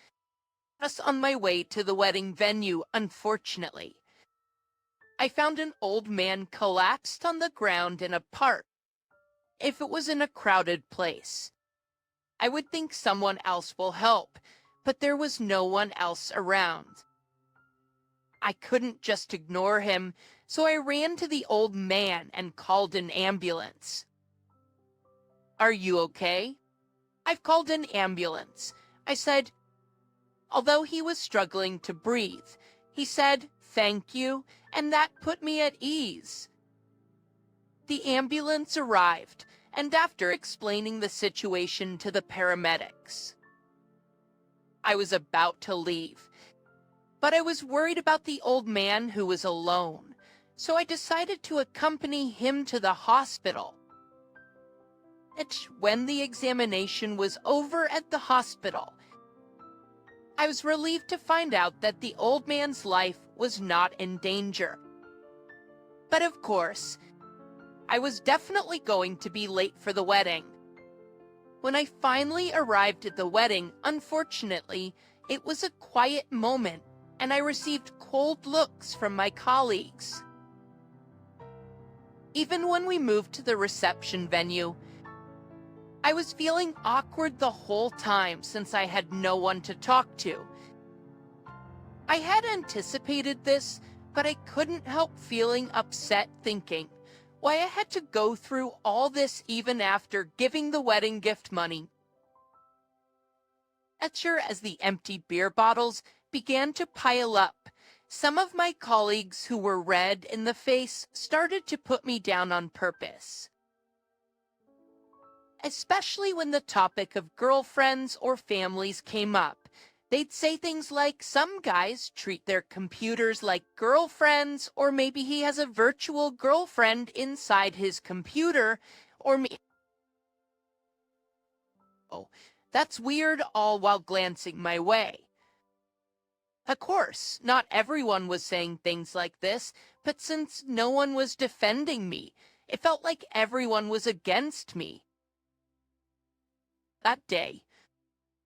just on my way to the wedding venue, unfortunately. I found an old man collapsed on the ground in a park. If it was in a crowded place, I would think someone else will help, but there was no one else around. I couldn't just ignore him, so I ran to the old man and called an ambulance. "Are you okay?" "I've called an ambulance," I said. Although he was struggling to breathe, he said, "Thank you," and that put me at ease. The ambulance arrived, and after explaining the situation to the paramedics, I was about to leave, but I was worried about the old man who was alone, so I decided to accompany him to the hospital. When the examination was over at the hospital, I was relieved to find out that the old man's life was not in danger. But of course, I was definitely going to be late for the wedding. When I finally arrived at the wedding, unfortunately, it was a quiet moment, and I received cold looks from my colleagues. Even when we moved to the reception venue, I was feeling awkward the whole time since I had no one to talk to. I had anticipated this, but I couldn't help feeling upset thinking why I had to go through all this even after giving the wedding gift money. As the empty beer bottles began to pile up, some of my colleagues who were red in the face started to put me down on purpose. Especially when the topic of girlfriends or families came up, they'd say things like some guys treat their computers like girlfriends, or maybe he has a virtual girlfriend inside his computer, or oh, that's weird, all while glancing my way. Of course, not everyone was saying things like this, but since no one was defending me, it felt like everyone was against me. That day,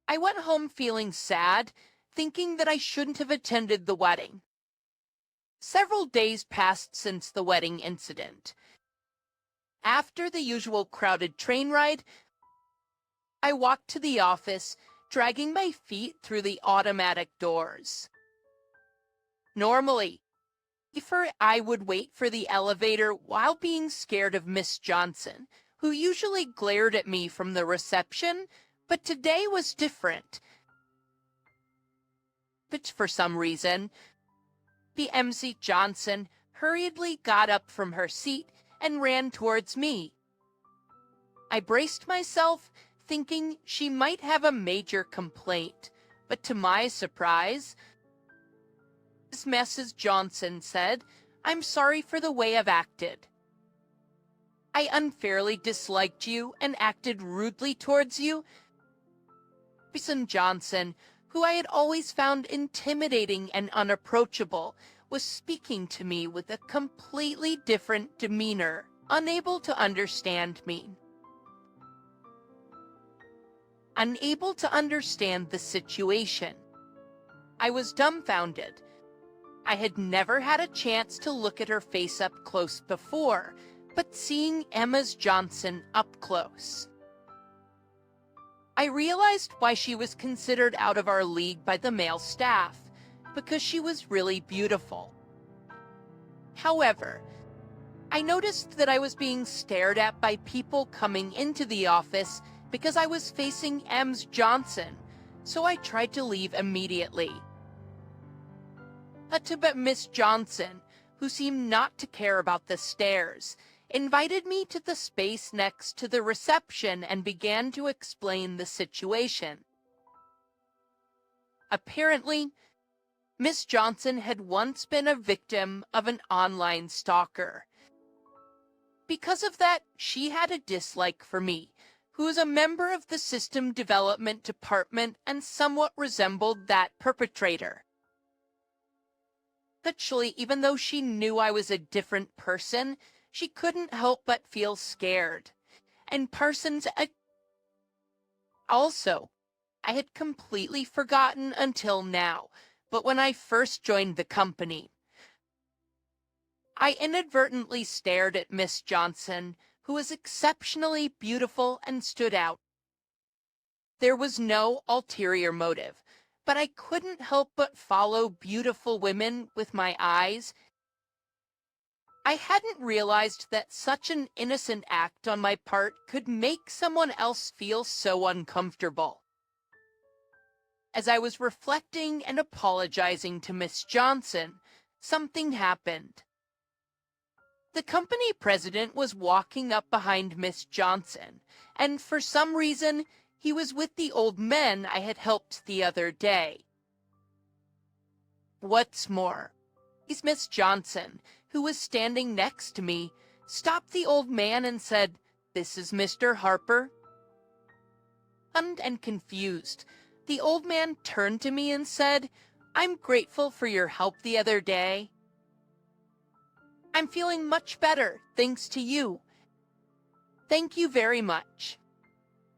I went home feeling sad, thinking that I shouldn't have attended the wedding. Several days passed since the wedding incident. After the usual crowded train ride, I walked to the office, dragging my feet through the automatic doors. Normally, I would wait for the elevator while being scared of Miss Johnson, who usually glared at me from the reception, but today was different. But for some reason, the MC Johnson hurriedly got up from her seat and ran towards me. I braced myself, thinking she might have a major complaint, but to my surprise, Mrs. Johnson said, "I'm sorry for the way I've acted. I unfairly disliked you and acted rudely towards you." Mrs. Johnson, who I had always found intimidating and unapproachable, was speaking to me with a completely different demeanor, unable to understand me. Unable to understand the situation. I was dumbfounded. I had never had a chance to look at her face up close before, but seeing Emma's Johnson up close, I realized why she was considered out of our league by the male staff, because she was really beautiful. However, I noticed that I was being stared at by people coming into the office because I was facing Ms. Johnson, so I tried to leave immediately. But Miss Johnson, who seemed not to care about the stares, invited me to the space next to the reception and began to explain the situation. Apparently, Miss Johnson had once been a victim of an online stalker. Because of that, she had a dislike for me, who was a member of the system development department and somewhat resembled that perpetrator. Actually, even though she knew I was a different person, she couldn't help but feel scared. And also, I had completely forgotten until now, but when I first joined the company, I inadvertently stared at Miss Johnson, who was exceptionally beautiful and stood out. There was no ulterior motive, but I couldn't help but follow beautiful women with my eyes. I hadn't realized that such an innocent act on my part could make someone else feel so uncomfortable. As I was reflecting and apologizing to Miss Johnson, something happened. The company president was walking up behind Miss Johnson, and for some reason, he was with the old men I had helped the other day. What's more, Miss Johnson, who was standing next to me, stopped the old man and said, "This is Mr. Harper." And confused, the old man turned to me and said, "I'm grateful for your help the other day. I'm feeling much better, thanks to you. Thank you very much."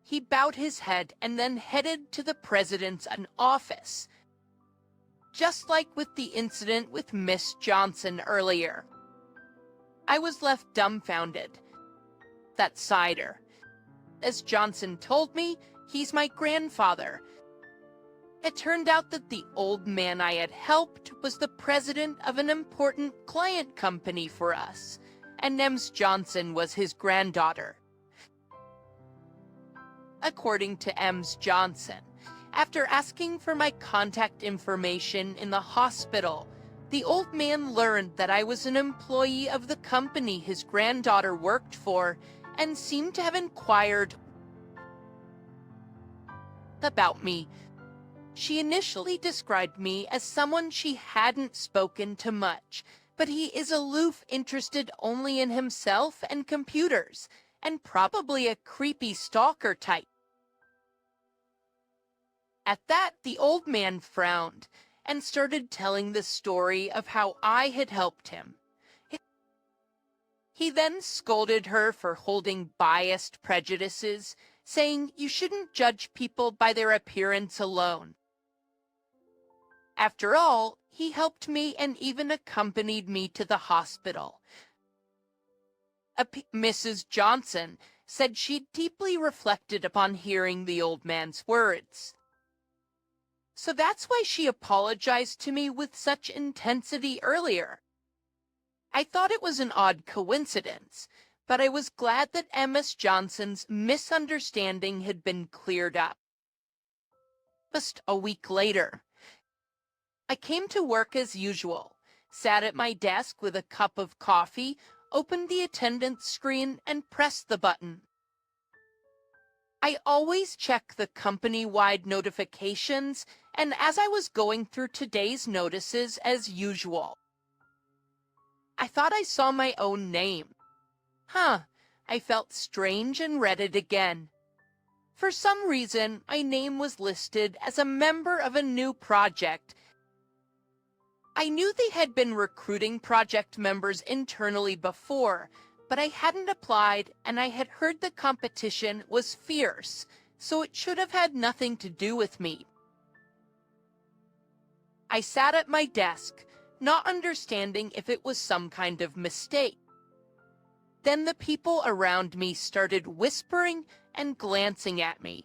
He bowed his head and then headed to the president's office, just like with the incident with Miss Johnson earlier. I was left dumbfounded. That cider. As Johnson told me, he's my grandfather. It turned out that the old man I had helped was the president of an important client company for us, and Ms. Johnson was his granddaughter. According to Ms. Johnson, after asking for my contact information in the hospital, the old man learned that I was an employee of the company his granddaughter worked for and seemed to have inquired about me. She initially described me as someone she hadn't spoken to much, but he is aloof, interested only in himself and computers, and probably a creepy stalker type. At that, the old man frowned and started telling the story of how I had helped him. He then scolded her for holding biased prejudices, saying you shouldn't judge people by their appearance alone. After all, he helped me and even accompanied me to the hospital. Mrs. Johnson said she deeply reflected upon hearing the old man's words. So that's why she apologized to me with such intensity earlier. I thought it was an odd coincidence, but I was glad that Ms. Johnson's misunderstanding had been cleared up. Just a week later, I came to work as usual, sat at my desk with a cup of coffee, opened the attendance screen, and pressed the button. I always check the company-wide notifications, and as I was going through today's notices as usual, I thought I saw my own name. I felt strange and read it again. For some reason, my name was listed as a member of a new project. I knew they had been recruiting project members internally before, but I hadn't applied, and I had heard the competition was fierce, so it should have had nothing to do with me. I sat at my desk, not understanding if it was some kind of mistake. Then the people around me started whispering and glancing at me.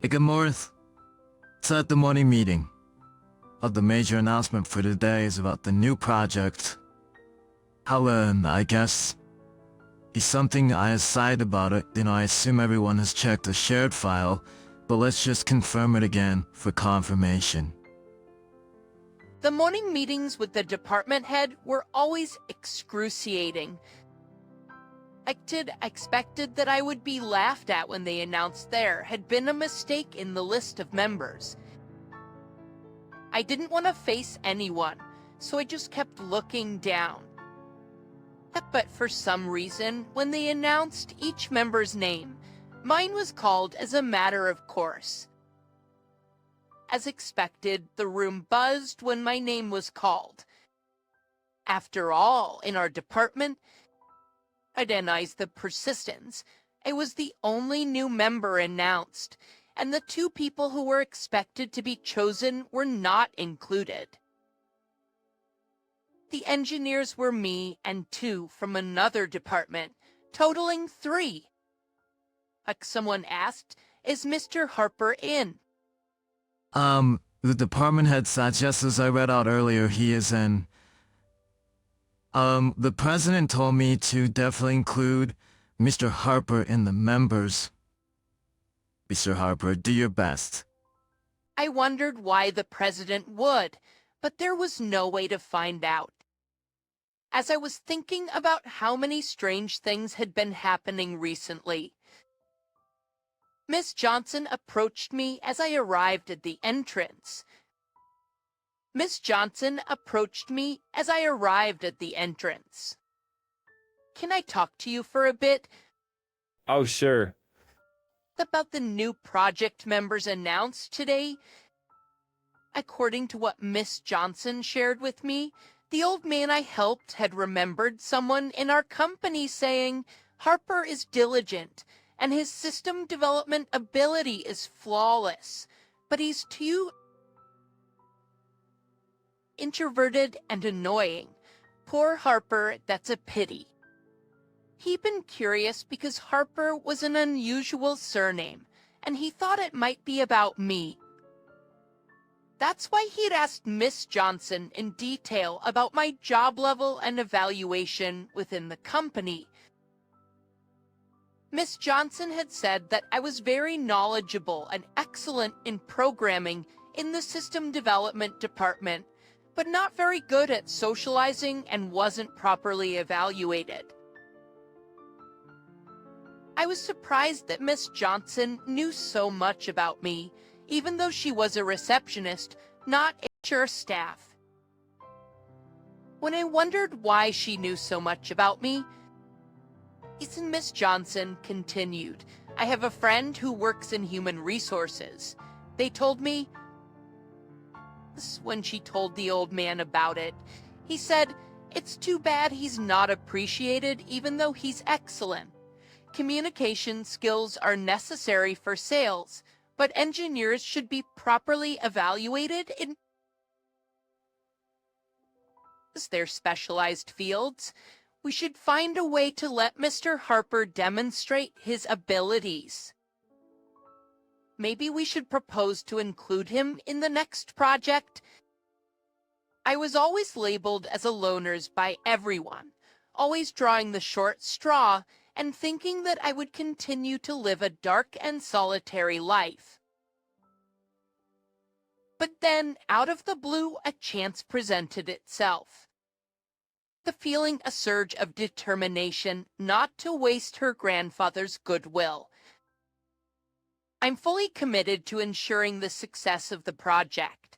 Good morning. It's at the morning meeting. The major announcement for today is about the new project. I guess it's something I aside about it. I assume everyone has checked the shared file, but let's just confirm it again for confirmation. The morning meetings with the department head were always excruciating. I expected that I would be laughed at when they announced there had been a mistake in the list of members. I didn't want to face anyone, so I just kept looking down. But for some reason, when they announced each member's name, mine was called as a matter of course. As expected, the room buzzed when my name was called. After all, in our department, I denies the persistence. I was the only new member announced, and the two people who were expected to be chosen were not included. The engineers were me and two from another department, totaling 3. Like someone asked, is Mr. Harper in? The department head said, just as I read out earlier, he is in. The president told me to definitely include Mr. Harper in the members. Mr. Harper, do your best. I wondered why the president would, but there was no way to find out. As I was thinking about how many strange things had been happening recently, Miss Johnson approached me as I arrived at the entrance. Miss Johnson approached me as I arrived at the entrance. Can I talk to you for a bit? Oh, sure. About the new project members announced today? According to what Miss Johnson shared with me, the old man I helped had remembered someone in our company saying Harper is diligent and his system development ability is flawless, but he's too introverted and annoying. Poor Harper, that's a pity. He'd been curious because Harper was an unusual surname, and he thought it might be about me. That's why he'd asked Miss Johnson in detail about my job level and evaluation within the company. Miss Johnson had said that I was very knowledgeable and excellent in programming in the system development department, but not very good at socializing and wasn't properly evaluated. I was surprised that Miss Johnson knew so much about me, even though she was a receptionist, not HR staff. When I wondered why she knew so much about me, Miss Johnson continued, I have a friend who works in human resources. They told me, when she told the old man about it, he said, it's too bad he's not appreciated even though he's excellent. Communication skills are necessary for sales, but engineers should be properly evaluated in their specialized fields. We should find a way to let Mr. Harper demonstrate his abilities. Maybe we should propose to include him in the next project. I was always labeled as a loners by everyone, always drawing the short straw and thinking that I would continue to live a dark and solitary life. But then, out of the blue, a chance presented itself. The feeling a surge of determination not to waste her grandfather's goodwill. I'm fully committed to ensuring the success of the project.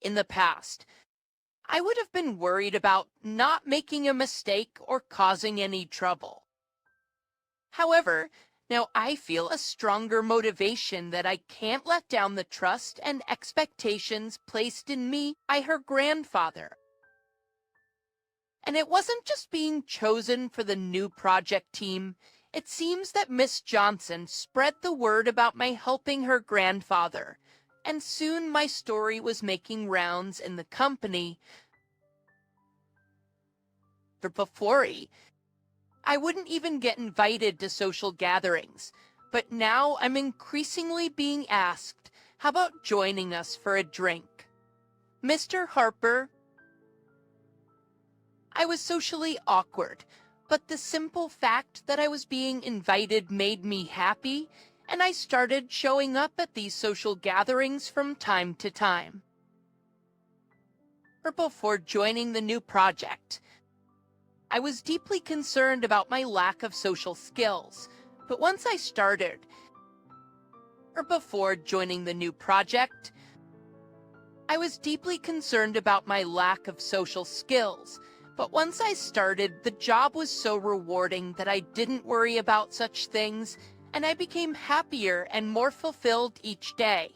In the past, I would have been worried about not making a mistake or causing any trouble. However, Now I feel a stronger motivation that I can't let down the trust and expectations placed in me by her grandfather. And it wasn't just being chosen for the new project team. It seems that Miss Johnson spread the word about my helping her grandfather, and soon my story was making rounds in the company. For before, I wouldn't even get invited to social gatherings, but now I'm increasingly being asked, how about joining us for a drink? Mr. Harper, I was socially awkward, but the simple fact that I was being invited made me happy, and I started showing up at these social gatherings from time to time. Or before joining the new project, I was deeply concerned about my lack of social skills, but once I started, or before joining the new project, I was deeply concerned about my lack of social skills, but once I started, the job was so rewarding that I didn't worry about such things, and I became happier and more fulfilled each day.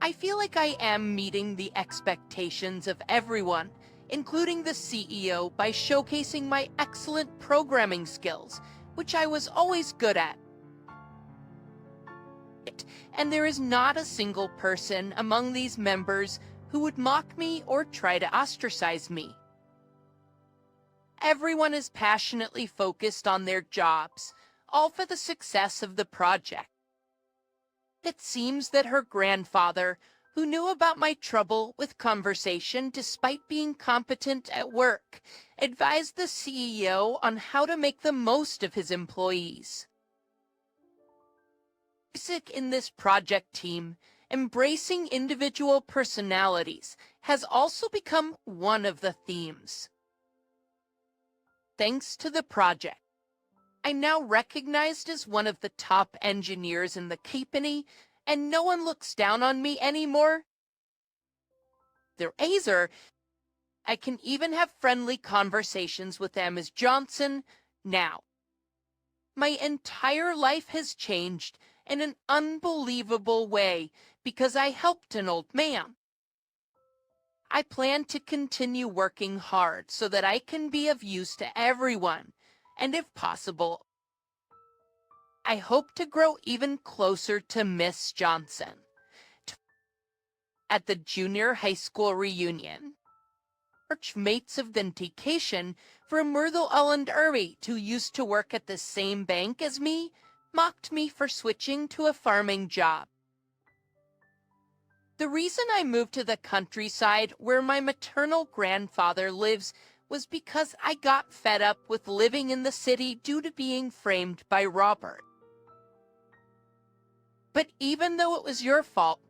I feel like I am meeting the expectations of everyone, including the CEO, by showcasing my excellent programming skills, which I was always good at. And there is not a single person among these members who would mock me or try to ostracize me. Everyone is passionately focused on their jobs, all for the success of the project. It seems that her grandfather, who knew about my trouble with conversation despite being competent at work, advised the CEO on how to make the most of his employees. Basic in this project team, embracing individual personalities has also become one of the themes. Thanks to the project, I'm now recognized as one of the top engineers in the company, and no one looks down on me anymore. Their Azer, I can even have friendly conversations with them as Johnson now. My entire life has changed in an unbelievable way because I helped an old man. I plan to continue working hard so that I can be of use to everyone, and if possible, I hope to grow even closer to Miss Johnson. At the junior high school reunion, mates of vindication from Myrtle Ellen Irby, who used to work at the same bank as me, mocked me for switching to a farming job. The reason I moved to the countryside where my maternal grandfather lives was because I got fed up with living in the city due to being framed by Robert. But even though it was your fault,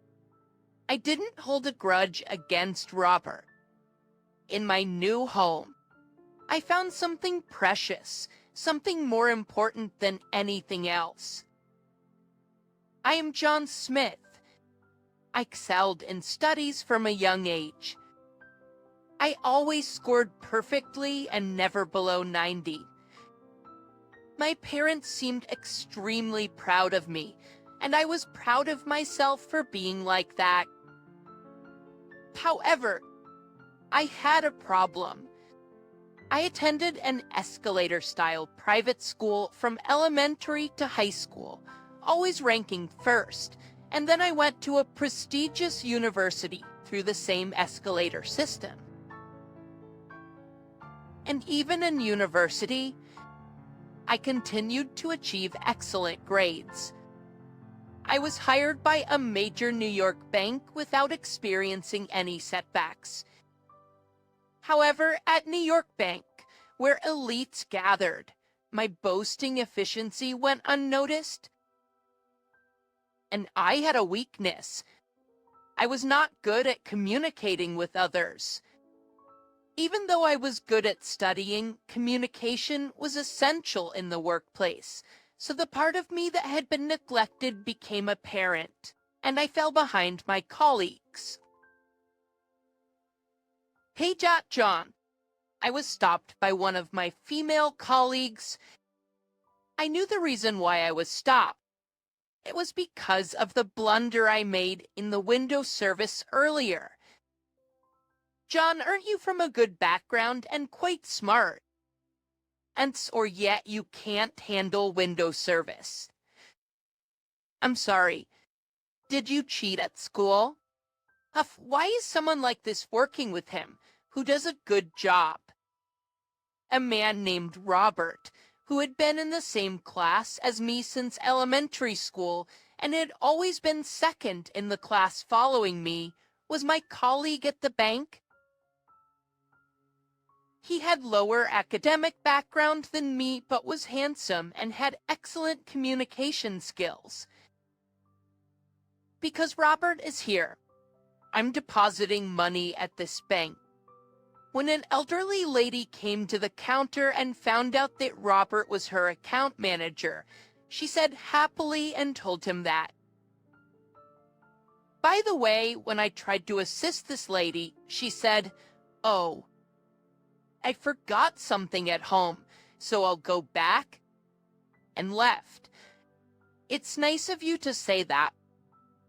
I didn't hold a grudge against Robert. In my new home, I found something precious, something more important than anything else. I am John Smith. I excelled in studies from a young age. I always scored perfectly and never below 90. My parents seemed extremely proud of me, and I was proud of myself for being like that. However, I had a problem. I attended an escalator-style private school from elementary to high school, always ranking first, and then I went to a prestigious university through the same escalator system. And even in university, I continued to achieve excellent grades. I was hired by a major New York bank without experiencing any setbacks. However, at New York Bank, where elites gathered, my boasting efficiency went unnoticed. And I had a weakness. I was not good at communicating with others. Even though I was good at studying, communication was essential in the workplace, so the part of me that had been neglected became apparent, and I fell behind my colleagues. Hey, John. I was stopped by one of my female colleagues. I knew the reason why I was stopped. It was because of the blunder I made in the window service earlier. John, aren't you from a good background and quite smart? Or yet you can't handle window service. I'm sorry. Did you cheat at school? Huff, why is someone like this working with him, who does a good job? A man named Robert, who had been in the same class as me since elementary school and had always been second in the class following me, was my colleague at the bank. He had lower academic background than me, but was handsome and had excellent communication skills. Because Robert is here, I'm depositing money at this bank. When an elderly lady came to the counter and found out that Robert was her account manager, she said happily and told him that. By the way, when I tried to assist this lady, she said, "Oh, I forgot something at home, so I'll go back," and left. It's nice of you to say that.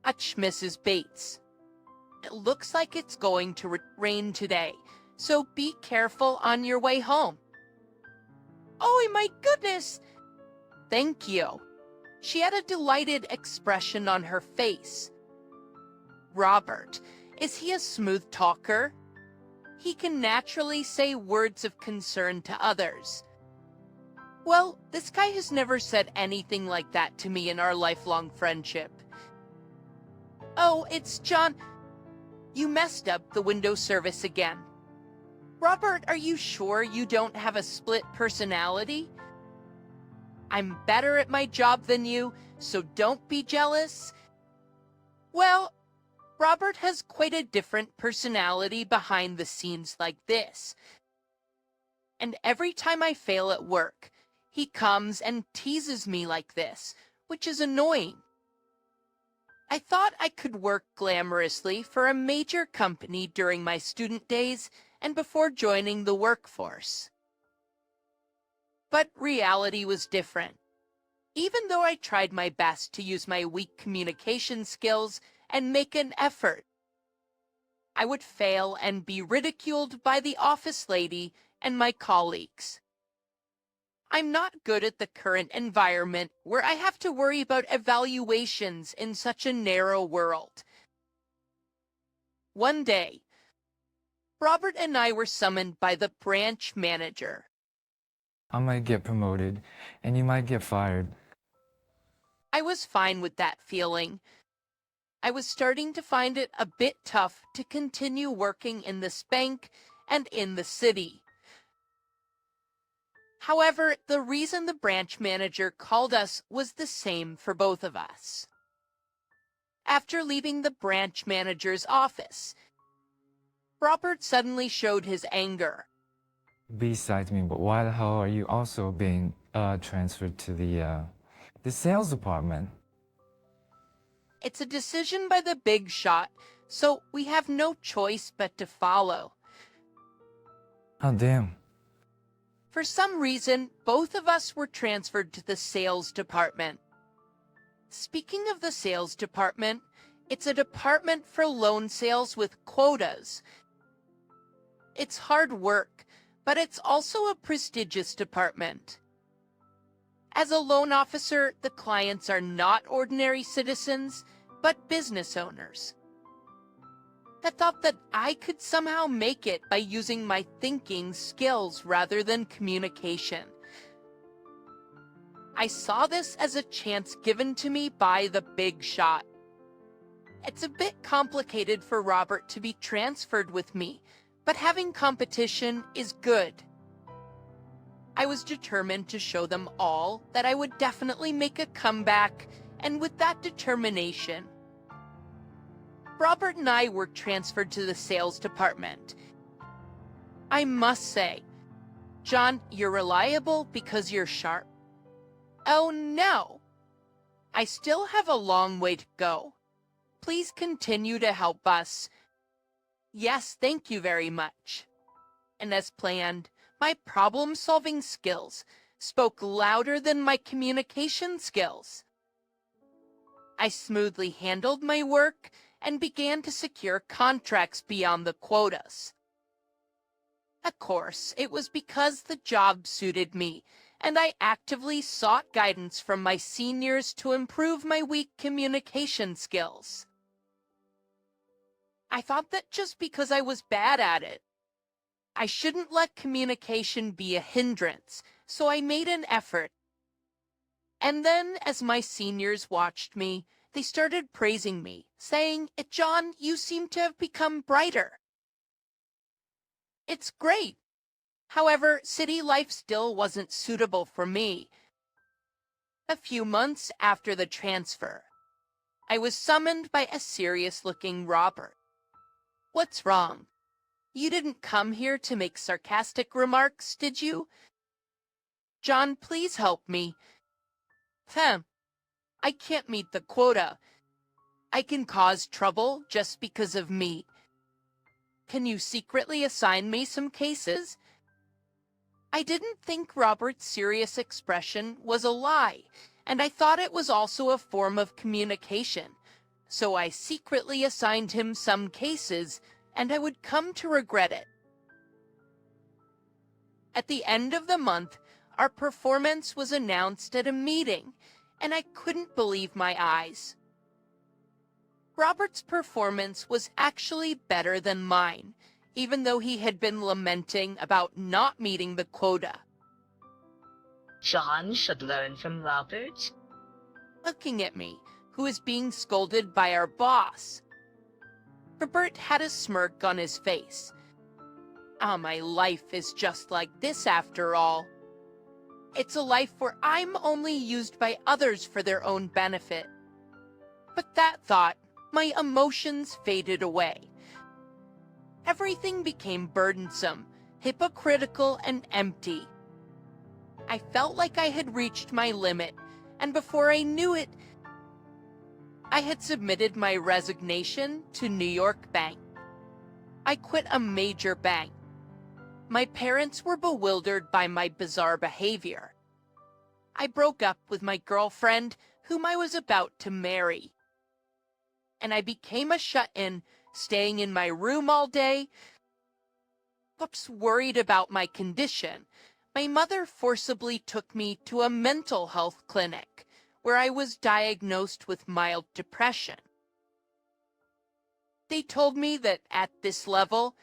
Much, Mrs. Bates. It looks like it's going to rain today, so be careful on your way home. Oh my goodness! Thank you. She had a delighted expression on her face. Robert, is he a smooth talker? He can naturally say words of concern to others. Well, this guy has never said anything like that to me in our lifelong friendship. Oh, it's John. You messed up the window service again. Robert, are you sure you don't have a split personality? I'm better at my job than you, so don't be jealous. Well, Robert has quite a different personality behind the scenes like this. And every time I fail at work, he comes and teases me like this, which is annoying. I thought I could work glamorously for a major company during my student days and before joining the workforce. But reality was different. Even though I tried my best to use my weak communication skills and make an effort, I would fail and be ridiculed by the office lady and my colleagues. I'm not good at the current environment where I have to worry about evaluations in such a narrow world. One day, Robert and I were summoned by the branch manager. I might get promoted, and you might get fired. I was fine with that feeling. I was starting to find it a bit tough to continue working in this bank and in the city. However, the reason the branch manager called us was the same for both of us. After leaving the branch manager's office, Robert suddenly showed his anger. Besides me, but why the hell are you also being transferred to the sales department? It's a decision by the big shot, so we have no choice but to follow. Oh, damn. For some reason, both of us were transferred to the sales department. Speaking of the sales department, it's a department for loan sales with quotas. It's hard work, but it's also a prestigious department. As a loan officer, the clients are not ordinary citizens, but business owners. I thought that I could somehow make it by using my thinking skills rather than communication. I saw this as a chance given to me by the big shot. It's a bit complicated for Robert to be transferred with me, but having competition is good. I was determined to show them all that I would definitely make a comeback, and with that determination, Robert and I were transferred to the sales department. I must say, John, you're reliable because you're sharp. Oh no! I still have a long way to go. Please continue to help us. Yes, thank you very much. And as planned, my problem-solving skills, spoke louder than my communication skills. I smoothly handled my work and began to secure contracts beyond the quotas. Of course, it was because the job suited me, and I actively sought guidance from my seniors to improve my weak communication skills. I thought that just because I was bad at it, I shouldn't let communication be a hindrance, so I made an effort. And then, as my seniors watched me, they started praising me, saying, "John, you seem to have become brighter." It's great. However, city life still wasn't suitable for me. A few months after the transfer, I was summoned by a serious-looking Robert. "What's wrong? You didn't come here to make sarcastic remarks, did you?" "John, please help me." I can't meet the quota. I can cause trouble just because of me. Can you secretly assign me some cases?" I didn't think Robert's serious expression was a lie, and I thought it was also a form of communication, so I secretly assigned him some cases, and I would come to regret it. At the end of the month, our performance was announced at a meeting, and I couldn't believe my eyes. Robert's performance was actually better than mine, even though he had been lamenting about not meeting the quota. "John should learn from Robert." Looking at me, who was being scolded by our boss. Robert had a smirk on his face. My life is just like this after all. It's a life where I'm only used by others for their own benefit. But that thought, my emotions faded away. Everything became burdensome, hypocritical, and empty. I felt like I had reached my limit, and before I knew it, I had submitted my resignation to New York Bank. I quit a major bank. My parents were bewildered by my bizarre behavior. I broke up with my girlfriend, whom I was about to marry. And I became a shut-in, staying in my room all day. Worried about my condition, my mother forcibly took me to a mental health clinic, where I was diagnosed with mild depression. They told me that at this level,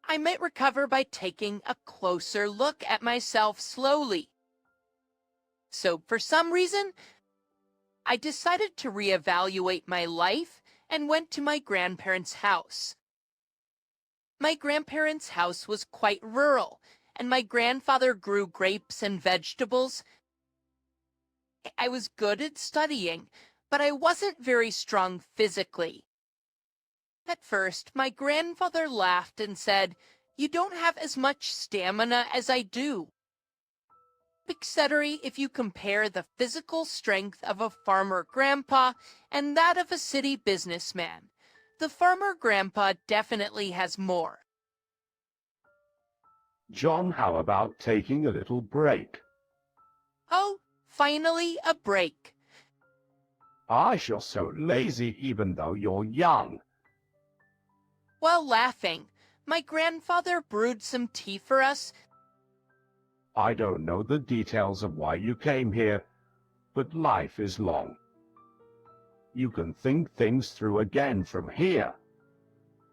I might recover by taking a closer look at myself slowly. So for some reason, I decided to reevaluate my life and went to my grandparents' house. My grandparents' house was quite rural, and my grandfather grew grapes and vegetables. I was good at studying, but I wasn't very strong physically. At first, my grandfather laughed and said, "You don't have as much stamina as I do." Etc. If you compare the physical strength of a farmer grandpa and that of a city businessman, the farmer grandpa definitely has more. "John, how about taking a little break?" Oh, finally a break. "Gosh, you're so lazy even though you're young." While laughing, my grandfather brewed some tea for us. "I don't know the details of why you came here, but life is long. You can think things through again from here."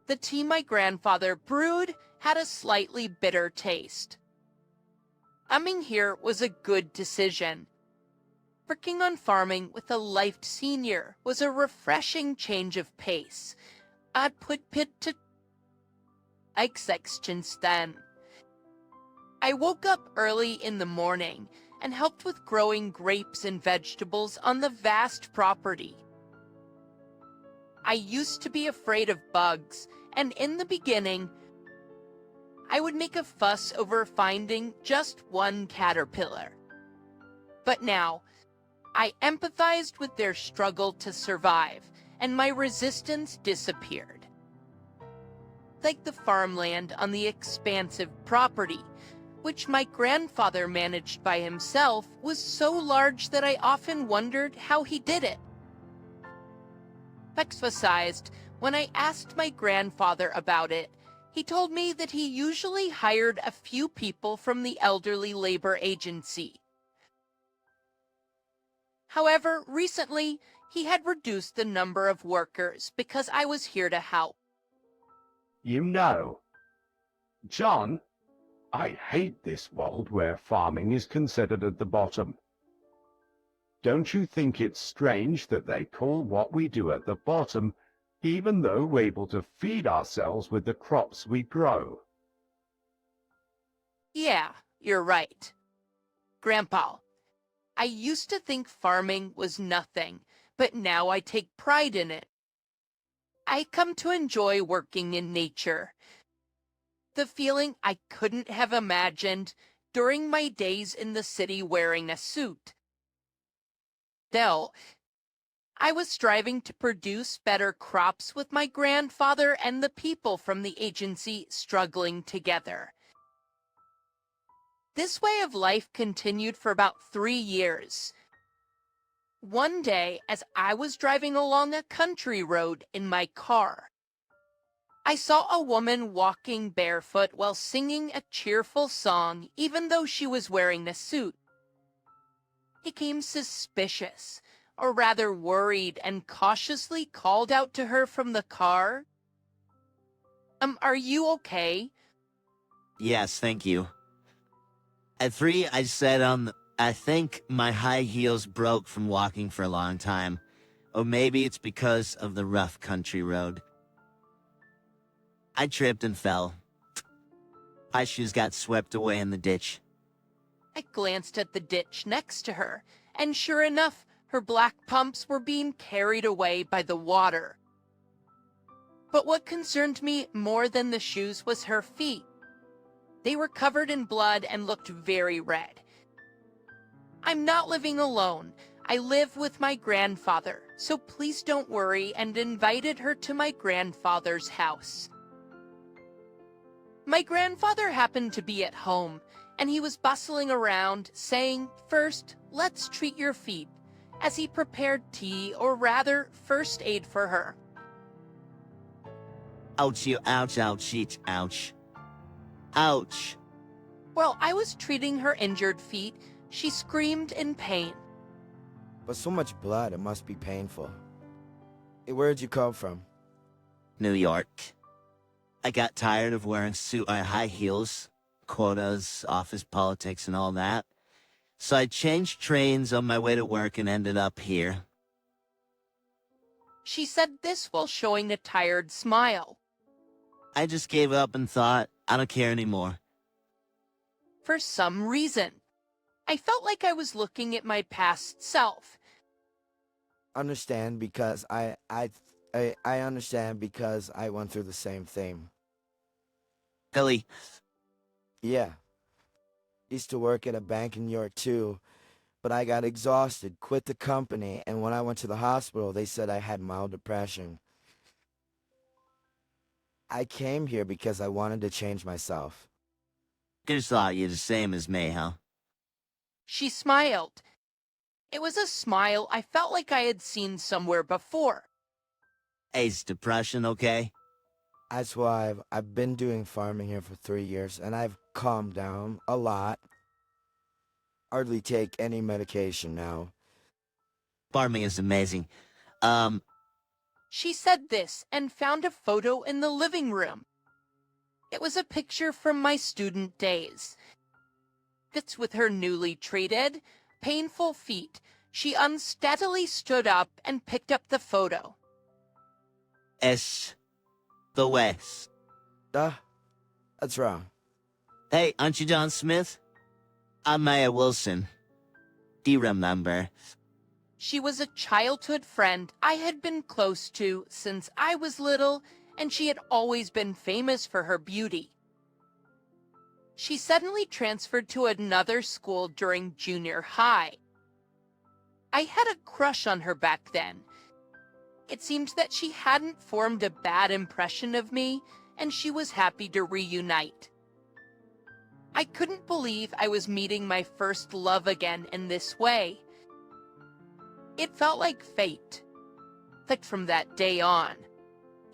The tea my grandfather brewed had a slightly bitter taste. Coming here was a good decision. Working on farming with a life senior was a refreshing change of pace. I'd put pit to then. I woke up early in the morning and helped with growing grapes and vegetables on the vast property. I used to be afraid of bugs, and in the beginning, I would make a fuss over finding just one caterpillar. But now, I empathized with their struggle to survive, and my resistance disappeared. Like the farmland on the expansive property, which my grandfather managed by himself, was so large that I often wondered how he did it. Emphasized, when I asked my grandfather about it, he told me that he usually hired a few people from the elderly labor agency. However, recently, he had reduced the number of workers because I was here to help. You know, John, I hate this world where farming is considered at the bottom. Don't you think it's strange that they call what we do at the bottom, even though we're able to feed ourselves with the crops we grow? Yeah, you're right. Grandpa, I used to think farming was nothing, but now I take pride in it. I come to enjoy working in nature. The feeling I couldn't have imagined during my days in the city wearing a suit. Still, I was striving to produce better crops with my grandfather and the people from the agency struggling together. This way of life continued for about 3 years. One day, as I was driving along a country road in my car, I saw a woman walking barefoot while singing a cheerful song, even though she was wearing a suit. I became suspicious, or rather worried, and cautiously called out to her from the car. Are you okay? Yes, thank you. At 3, I said, I think my high heels broke from walking for a long time. Or maybe it's because of the rough country road. I tripped and fell. My shoes got swept away in the ditch. I glanced at the ditch next to her, and sure enough, her black pumps were being carried away by the water. But what concerned me more than the shoes was her feet. They were covered in blood and looked very red. I'm not living alone. I live with my grandfather, so please don't worry, and invited her to my grandfather's house. My grandfather happened to be at home, and he was bustling around, saying, "First, let's treat your feet," as he prepared tea, or rather, first aid for her. Ouch, you, ouch, ouch, each, ouch. Ouch. While I was treating her injured feet, she screamed in pain. But so much blood, it must be painful. Hey, where'd you come from? New York. I got tired of wearing high heels, quotas, office politics, and all that. So I changed trains on my way to work and ended up here. She said this while showing a tired smile. I just gave up and thought, I don't care anymore. For some reason, I felt like I was looking at my past self. Understand because I understand because I went through the same thing. Billy. Yeah. Used to work at a bank in New York too, but I got exhausted, quit the company, and when I went to the hospital, they said I had mild depression. I came here because I wanted to change myself. Just thought you're the same as me, huh? She smiled. It was a smile I felt like I had seen somewhere before. Is depression okay? That's why I've been doing farming here for 3 years, and I've calmed down a lot. Hardly take any medication now. Farming is amazing. She said this and found a photo in the living room. It was a picture from my student days. It's with her newly treated, painful feet. She unsteadily stood up and picked up the photo. The West. That's wrong. Hey, aren't you John Smith? I'm Maya Wilson. Do you remember? She was a childhood friend I had been close to since I was little, and she had always been famous for her beauty. She suddenly transferred to another school during junior high. I had a crush on her back then. It seemed that she hadn't formed a bad impression of me, and she was happy to reunite. I couldn't believe I was meeting my first love again in this way. It felt like fate. That from that day on,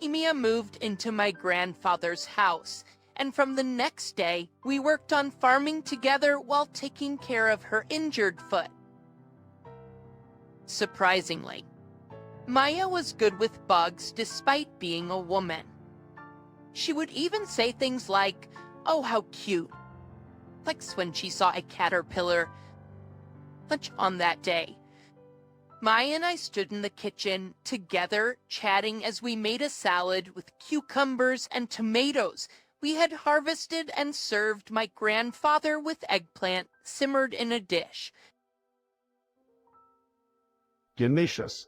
Emia moved into my grandfather's house, and from the next day, we worked on farming together while taking care of her injured foot. Surprisingly, Maya was good with bugs despite being a woman. She would even say things like, "Oh, how cute," like when she saw a caterpillar. Lunch on that day, Maya and I stood in the kitchen together, chatting as we made a salad with cucumbers and tomatoes we had harvested and served my grandfather with eggplant simmered in a dish. Delicious.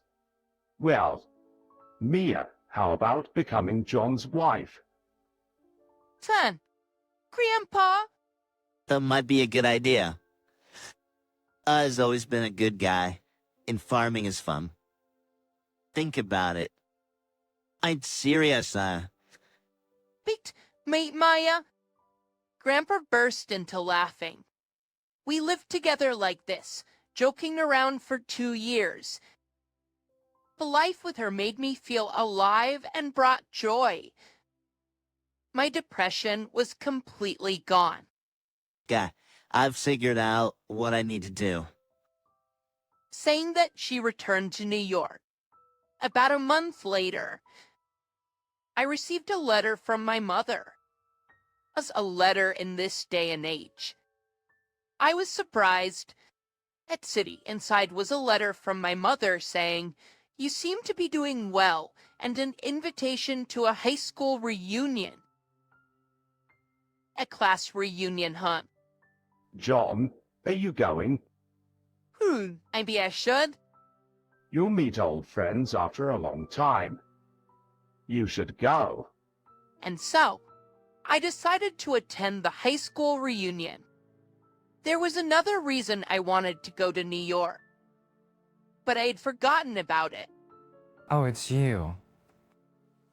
Well, Mia, how about becoming John's wife? Son, Grandpa, That might be a good idea. I've always been a good guy, and farming is fun. Think about it. I'm serious, wait, mate Maya. Grandpa burst into laughing. We lived together like this, joking around for 2 years. The life with her made me feel alive and brought joy. My depression was completely gone. Guy, I've figured out what I need to do. Saying that, she returned to New York. About a month later, I received a letter from my mother. As a letter in this day and age. I was surprised. At city inside was a letter from my mother saying, "You seem to be doing well," and an invitation to a high school reunion. A class reunion, huh? John, are you going? Maybe I should. You'll meet old friends after a long time. You should go. And so, I decided to attend the high school reunion. There was another reason I wanted to go to New York, but I had forgotten about it. Oh, it's you.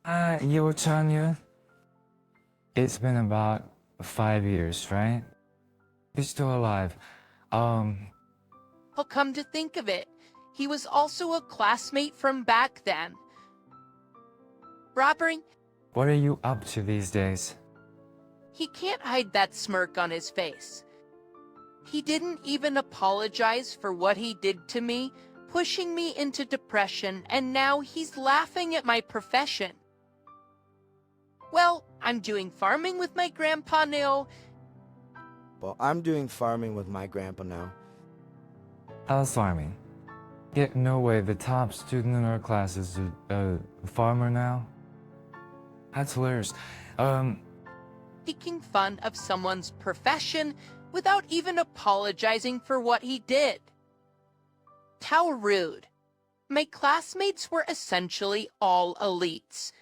Yo, Chanya. It's been about 5 years, right? You're still alive. Well, come to think of it, he was also a classmate from back then. Robert, What are you up to these days? he can't hide that smirk on his face. He didn't even apologize for what he did to me, pushing me into depression, and now he's laughing at my profession. Well, I'm doing farming with my grandpa now. Well, I'm doing farming with my grandpa now. How's farming? Yeah, no way, the top student in our class is a farmer now? That's hilarious. Making fun of someone's profession without even apologizing for what he did. How rude. My classmates were essentially all elites.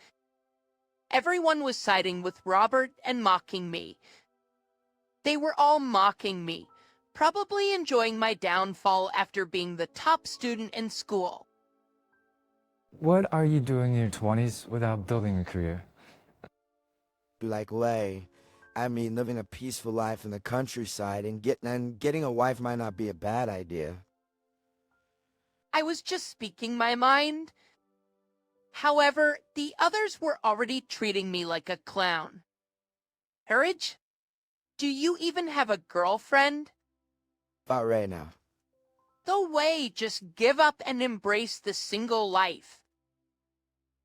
Everyone was siding with Robert and mocking me. They were all mocking me, probably enjoying my downfall after being the top student in school. What are you doing in your 20s without building a career? Like Lay, I mean, living a peaceful life in the countryside and getting a wife might not be a bad idea. I was just speaking my mind. However, the others were already treating me like a clown. Courage? Do you even have a girlfriend? About right now. No way, just give up and embrace the single life.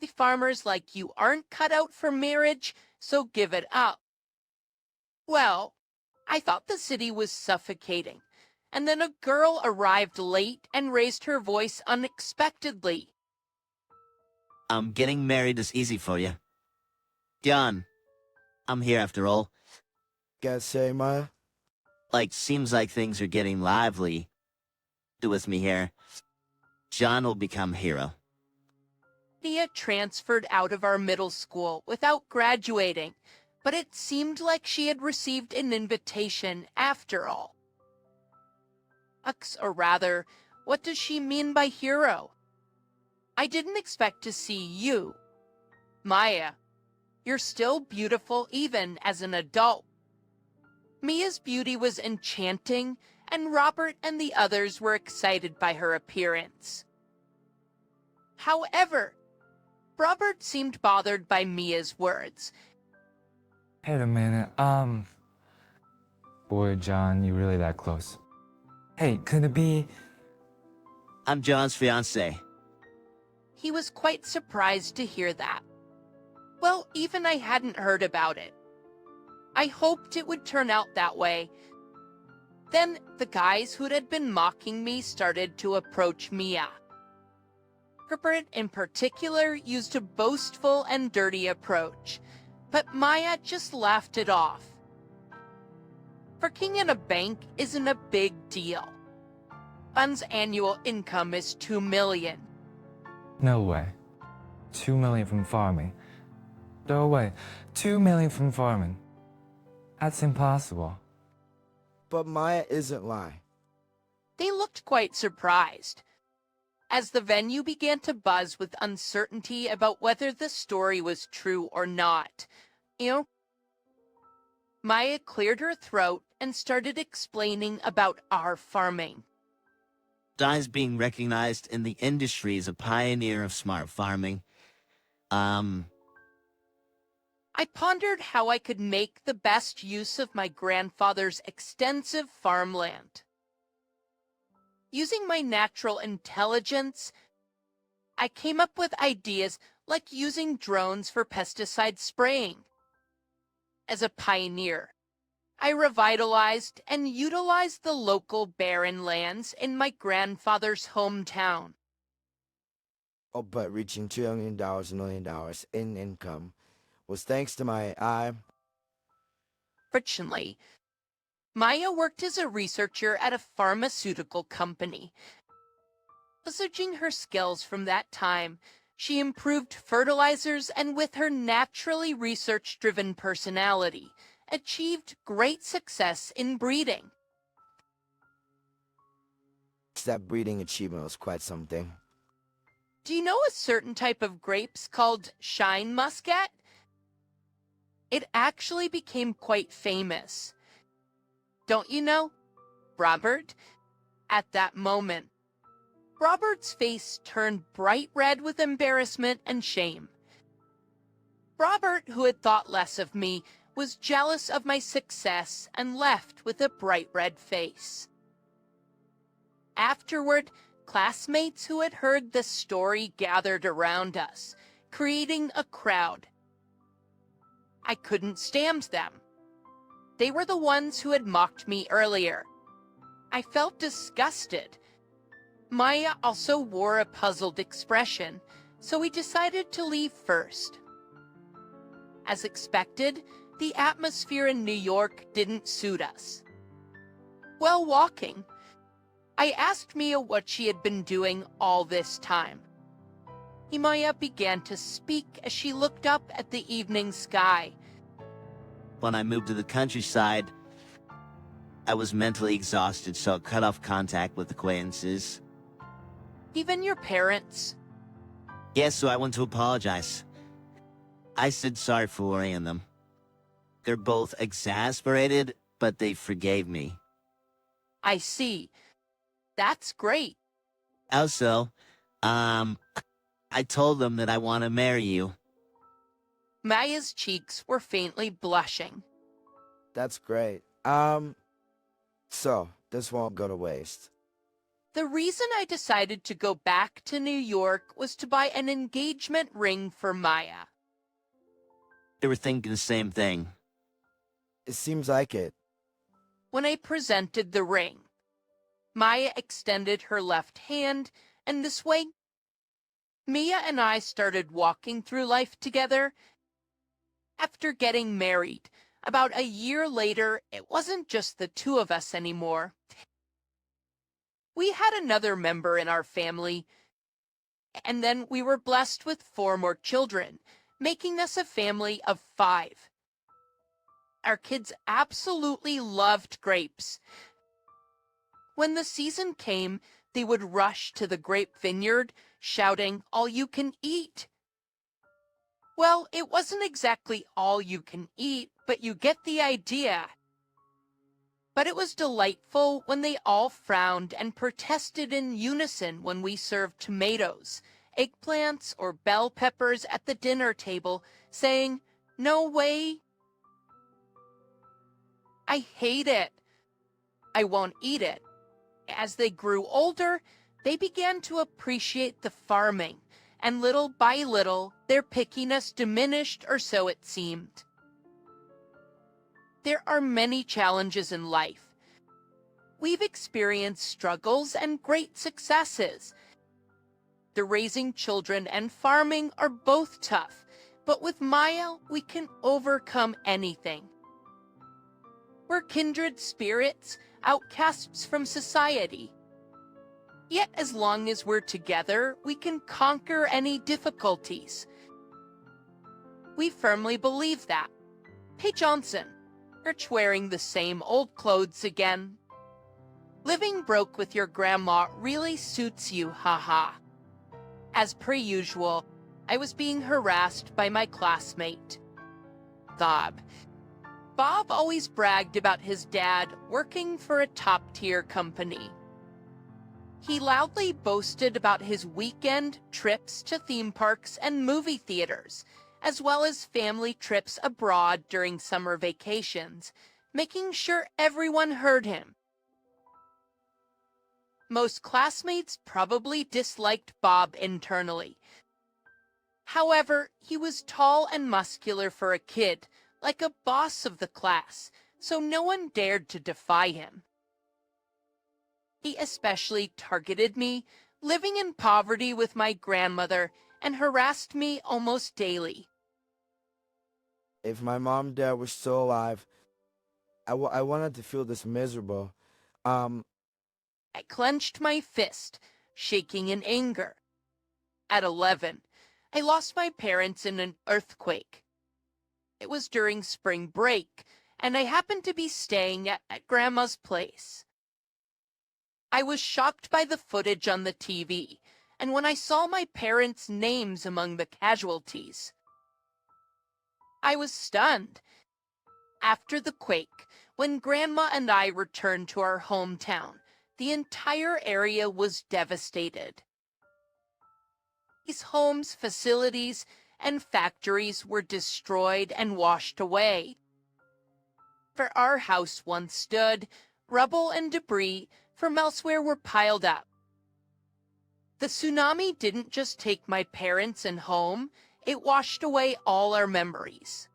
The farmers like you aren't cut out for marriage, so give it up. Well, I thought the city was suffocating, and then a girl arrived late and raised her voice unexpectedly. Getting married is easy for you. John, I'm here after all. Gotta say, Maya? Seems like things are getting lively. Do with me here. John will become hero. Nia transferred out of our middle school without graduating, but it seemed like she had received an invitation after all. Or rather, what does she mean by hero? I didn't expect to see you. Maya, you're still beautiful even as an adult. Mia's beauty was enchanting, and Robert and the others were excited by her appearance. However, Robert seemed bothered by Mia's words. Wait a minute, boy, John, you really that close? Hey, could it be? I'm John's fiance. He was quite surprised to hear that. Well, even I hadn't heard about it. I hoped it would turn out that way. Then the guys who had been mocking me started to approach Mia. Herbert in particular used a boastful and dirty approach, but Maya just laughed it off. Working in a bank isn't a big deal. Bun's annual income is $2 million. No way. 2 million from farming. No way. 2 million from farming. That's impossible. But Maya isn't lying. They looked quite surprised. As the venue began to buzz with uncertainty about whether the story was true or not, Maya cleared her throat and started explaining about our farming. Di's being recognized in the industry as a pioneer of smart farming. I pondered how I could make the best use of my grandfather's extensive farmland. Using my natural intelligence, I came up with ideas like using drones for pesticide spraying. As a pioneer, I revitalized and utilized the local barren lands in my grandfather's hometown. Oh, but reaching $2 million in income was thanks to my Fortunately, Maya worked as a researcher at a pharmaceutical company. Leveraging her skills from that time, she improved fertilizers and with her naturally research-driven personality, achieved great success in breeding. That breeding achievement was quite something. Do you know a certain type of grapes called Shine Muscat? It actually became quite famous. Don't you know, Robert? At that moment, Robert's face turned bright red with embarrassment and shame. Robert, who had thought less of me, was jealous of my success and left with a bright red face. Afterward, classmates who had heard the story gathered around us, creating a crowd. I couldn't stand them. They were the ones who had mocked me earlier. I felt disgusted. Maya also wore a puzzled expression, so we decided to leave first. As expected, the atmosphere in New York didn't suit us. While walking, I asked Mia what she had been doing all this time. Maya began to speak as she looked up at the evening sky. When I moved to the countryside, I was mentally exhausted, so I cut off contact with acquaintances. Even your parents? Yes, so I went to apologize. I said sorry for worrying them. They're both exasperated, but they forgave me. I see. That's great. Also, I told them that I want to marry you. Maya's cheeks were faintly blushing. That's great. So, this won't go to waste. The reason I decided to go back to New York was to buy an engagement ring for Maya. They were thinking the same thing. It seems like it. When I presented the ring, Maya extended her left hand, and this way, Mia and I started walking through life together. After getting married, about a year later, it wasn't just the two of us anymore. We had another member in our family, and then we were blessed with 4 more children, making us a family of 5. Our kids absolutely loved grapes. When the season came, they would rush to the grape vineyard, shouting, "All you can eat!" Well, it wasn't exactly all you can eat, but you get the idea. But it was delightful when they all frowned and protested in unison when we served tomatoes, eggplants, or bell peppers at the dinner table, saying, "No way." I hate it. I won't eat it. As they grew older, they began to appreciate the farming, and little by little, their pickiness diminished, or so it seemed. There are many challenges in life. We've experienced struggles and great successes. The raising children and farming are both tough, but with Maya, we can overcome anything. We're kindred spirits, outcasts from society. Yet as long as we're together, we can conquer any difficulties. We firmly believe that. Hey Johnson, you're wearing the same old clothes again. Living broke with your grandma really suits you, haha. As per usual, I was being harassed by my classmate, Bob. Bob always bragged about his dad working for a top-tier company. He loudly boasted about his weekend trips to theme parks and movie theaters, as well as family trips abroad during summer vacations, making sure everyone heard him. Most classmates probably disliked Bob internally. However, he was tall and muscular for a kid, like a boss of the class, so no one dared to defy him. He especially targeted me, living in poverty with my grandmother, and harassed me almost daily. If my mom and dad were still alive, I wanted to feel this miserable. I clenched my fist, shaking in anger. At 11, I lost my parents in an earthquake. It was during spring break, and I happened to be staying at Grandma's place. I was shocked by the footage on the TV, and when I saw my parents' names among the casualties, I was stunned. After the quake, when Grandma and I returned to our hometown, the entire area was devastated. These homes, facilities, and factories were destroyed and washed away. Where our house once stood, rubble and debris from elsewhere were piled up. The tsunami didn't just take my parents and home, it washed away all our memories.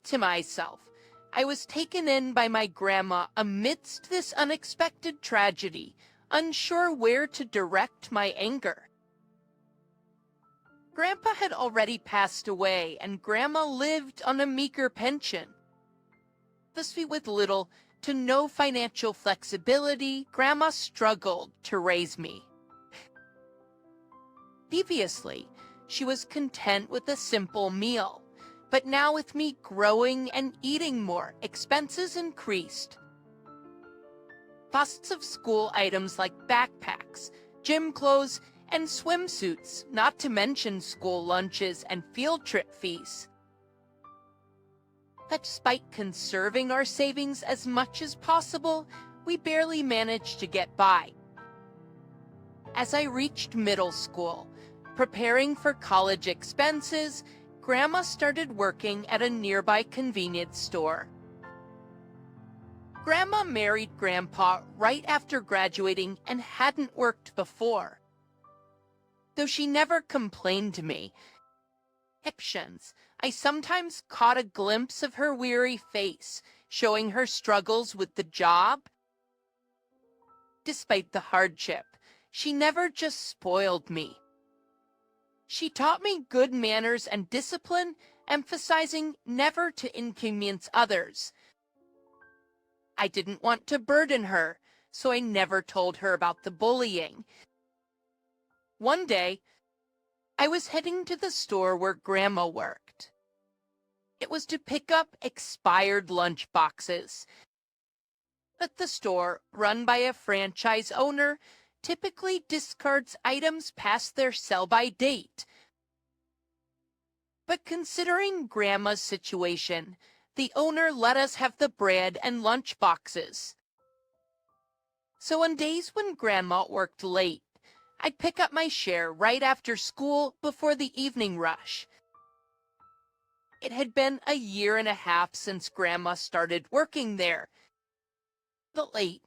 To myself, I was taken in by my grandma amidst this unexpected tragedy, unsure where to direct my anger. Grandpa had already passed away, and Grandma lived on a meager pension. Thus, with little to no financial flexibility, Grandma struggled to raise me. Previously, she was content with a simple meal. But now with me growing and eating more, expenses increased. Costs of school items like backpacks, gym clothes, and swimsuits, not to mention school lunches and field trip fees. But despite conserving our savings as much as possible, we barely managed to get by. As I reached middle school, preparing for college expenses, Grandma started working at a nearby convenience store. Grandma married Grandpa right after graduating and hadn't worked before. Though she never complained to me, I sometimes caught a glimpse of her weary face, showing her struggles with the job. Despite the hardship, she never just spoiled me. She taught me good manners and discipline, emphasizing never to inconvenience others. I didn't want to burden her, so I never told her about the bullying. One day, I was heading to the store where Grandma worked. It was to pick up expired lunch boxes. But the store, run by a franchise owner, typically discards items past their sell-by date. But considering Grandma's situation, the owner let us have the bread and lunch boxes. So on days when Grandma worked late, I'd pick up my share right after school before the evening rush. It had been a year and a half since Grandma started working there. But late,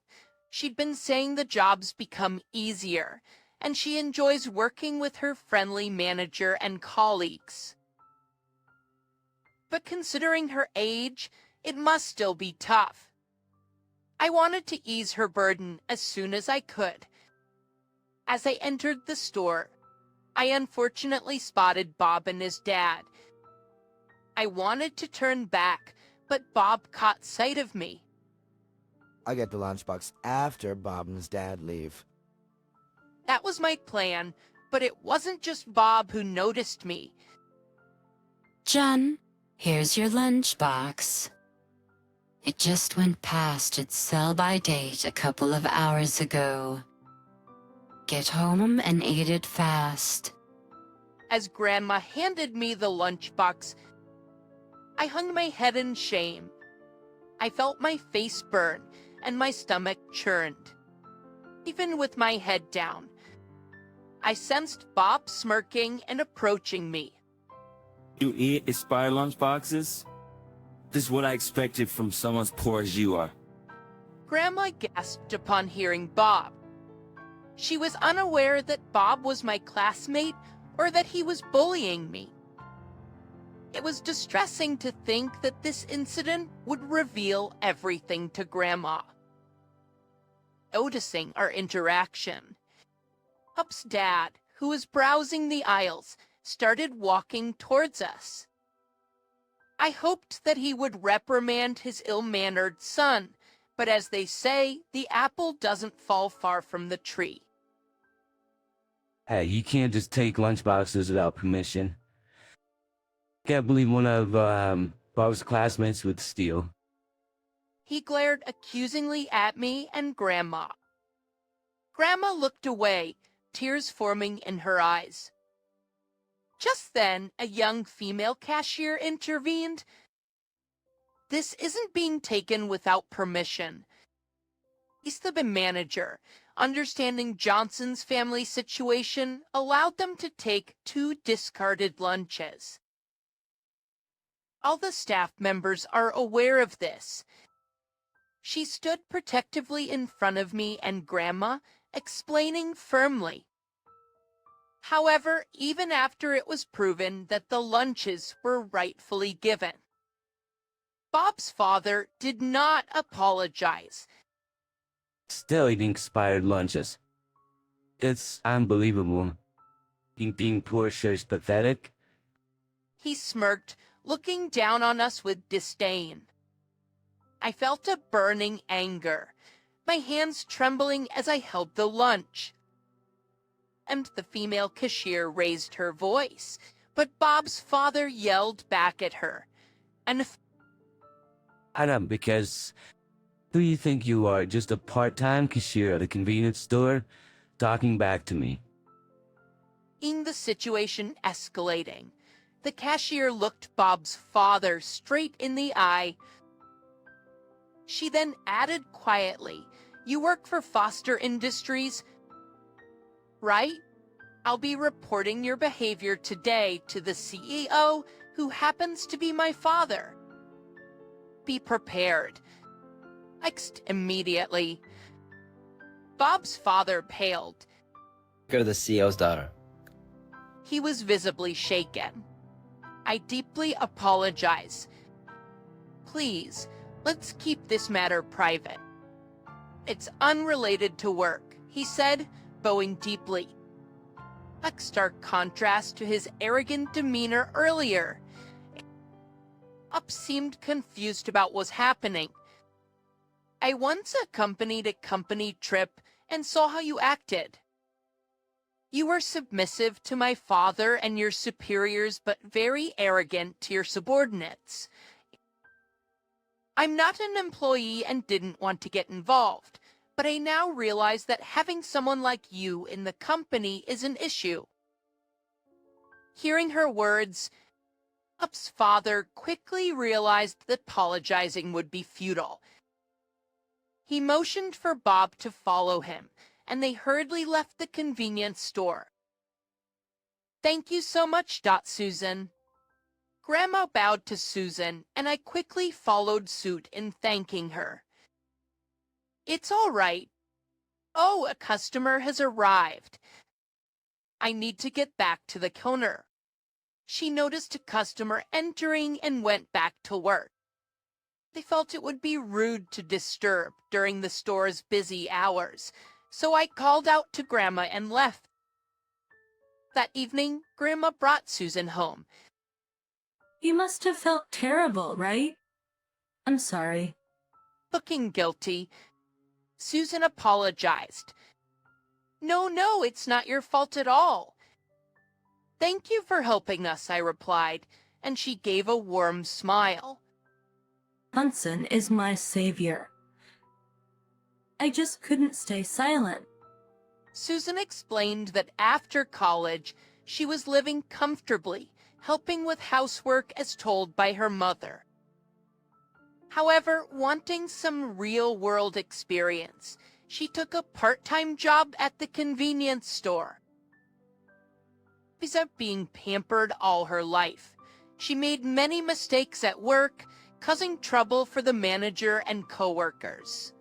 she'd been saying the job's become easier, and she enjoys working with her friendly manager and colleagues. But considering her age, it must still be tough. I wanted to ease her burden as soon as I could. As I entered the store, I unfortunately spotted Bob and his dad. I wanted to turn back, but Bob caught sight of me. I get the lunchbox after Bob and his dad leave. That was my plan, but it wasn't just Bob who noticed me. John, here's your lunchbox. It just went past its sell-by date a couple of hours ago. Get home and eat it fast. As Grandma handed me the lunchbox, I hung my head in shame. I felt my face burn and my stomach churned. Even with my head down, I sensed Bob smirking and approaching me. You eat expired lunchboxes? This is what I expected from someone as poor as you are. Grandma gasped upon hearing Bob. She was unaware that Bob was my classmate or that he was bullying me. It was distressing to think that this incident would reveal everything to Grandma. Noticing our interaction, Pup's dad, who was browsing the aisles, started walking towards us. I hoped that he would reprimand his ill-mannered son, but as they say, the apple doesn't fall far from the tree. Hey, you can't just take lunchboxes without permission. Can't believe one of Bob's classmates would steal. He glared accusingly at me and Grandma. Grandma looked away, tears forming in her eyes. Just then, a young female cashier intervened. This isn't being taken without permission. He's the manager, understanding Johnson's family situation, allowed them to take 2 discarded lunches. All the staff members are aware of this. She stood protectively in front of me and Grandma, explaining firmly. However, even after it was proven that the lunches were rightfully given, Bob's father did not apologize. Still eating expired lunches. It's unbelievable. Being poor sure is pathetic. He smirked, looking down on us with disdain. I felt a burning anger, my hands trembling as I held the lunch. And the female cashier raised her voice, but Bob's father yelled back at her. And Because who do you think you are, just a part-time cashier at a convenience store, talking back to me? seeing the situation escalating, the cashier looked Bob's father straight in the eye. She then added quietly, "You work for Foster Industries, right? I'll be reporting your behavior today to the CEO, who happens to be my father. Be prepared." Next, immediately, Bob's father paled. Go to the CEO's daughter. He was visibly shaken. I deeply apologize. Please, let's keep this matter private. It's unrelated to work, he said, bowing deeply. A stark contrast to his arrogant demeanor earlier. Up seemed confused about what was happening. I once accompanied a company trip and saw how you acted. You were submissive to my father and your superiors, but very arrogant to your subordinates. I'm not an employee and didn't want to get involved, but I now realize that having someone like you in the company is an issue. Hearing her words, Bob's father quickly realized that apologizing would be futile. He motioned for Bob to follow him, and they hurriedly left the convenience store. "Thank you so much, Susan." Grandma bowed to Susan, and I quickly followed suit in thanking her. "It's all right. Oh, a customer has arrived. I need to get back to the counter." She noticed a customer entering and went back to work. They felt it would be rude to disturb during the store's busy hours, so I called out to Grandma and left. That evening, Grandma brought Susan home. "You must have felt terrible, right? I'm sorry." Looking guilty, Susan apologized. No, it's not your fault at all." "Thank you for helping us," I replied, and she gave a warm smile. "Hudson is my savior. I just couldn't stay silent." Susan explained that after college, she was living comfortably, helping with housework as told by her mother. However, wanting some real-world experience, she took a part-time job at the convenience store. Besides being pampered all her life, she made many mistakes at work, causing trouble for the manager and coworkers.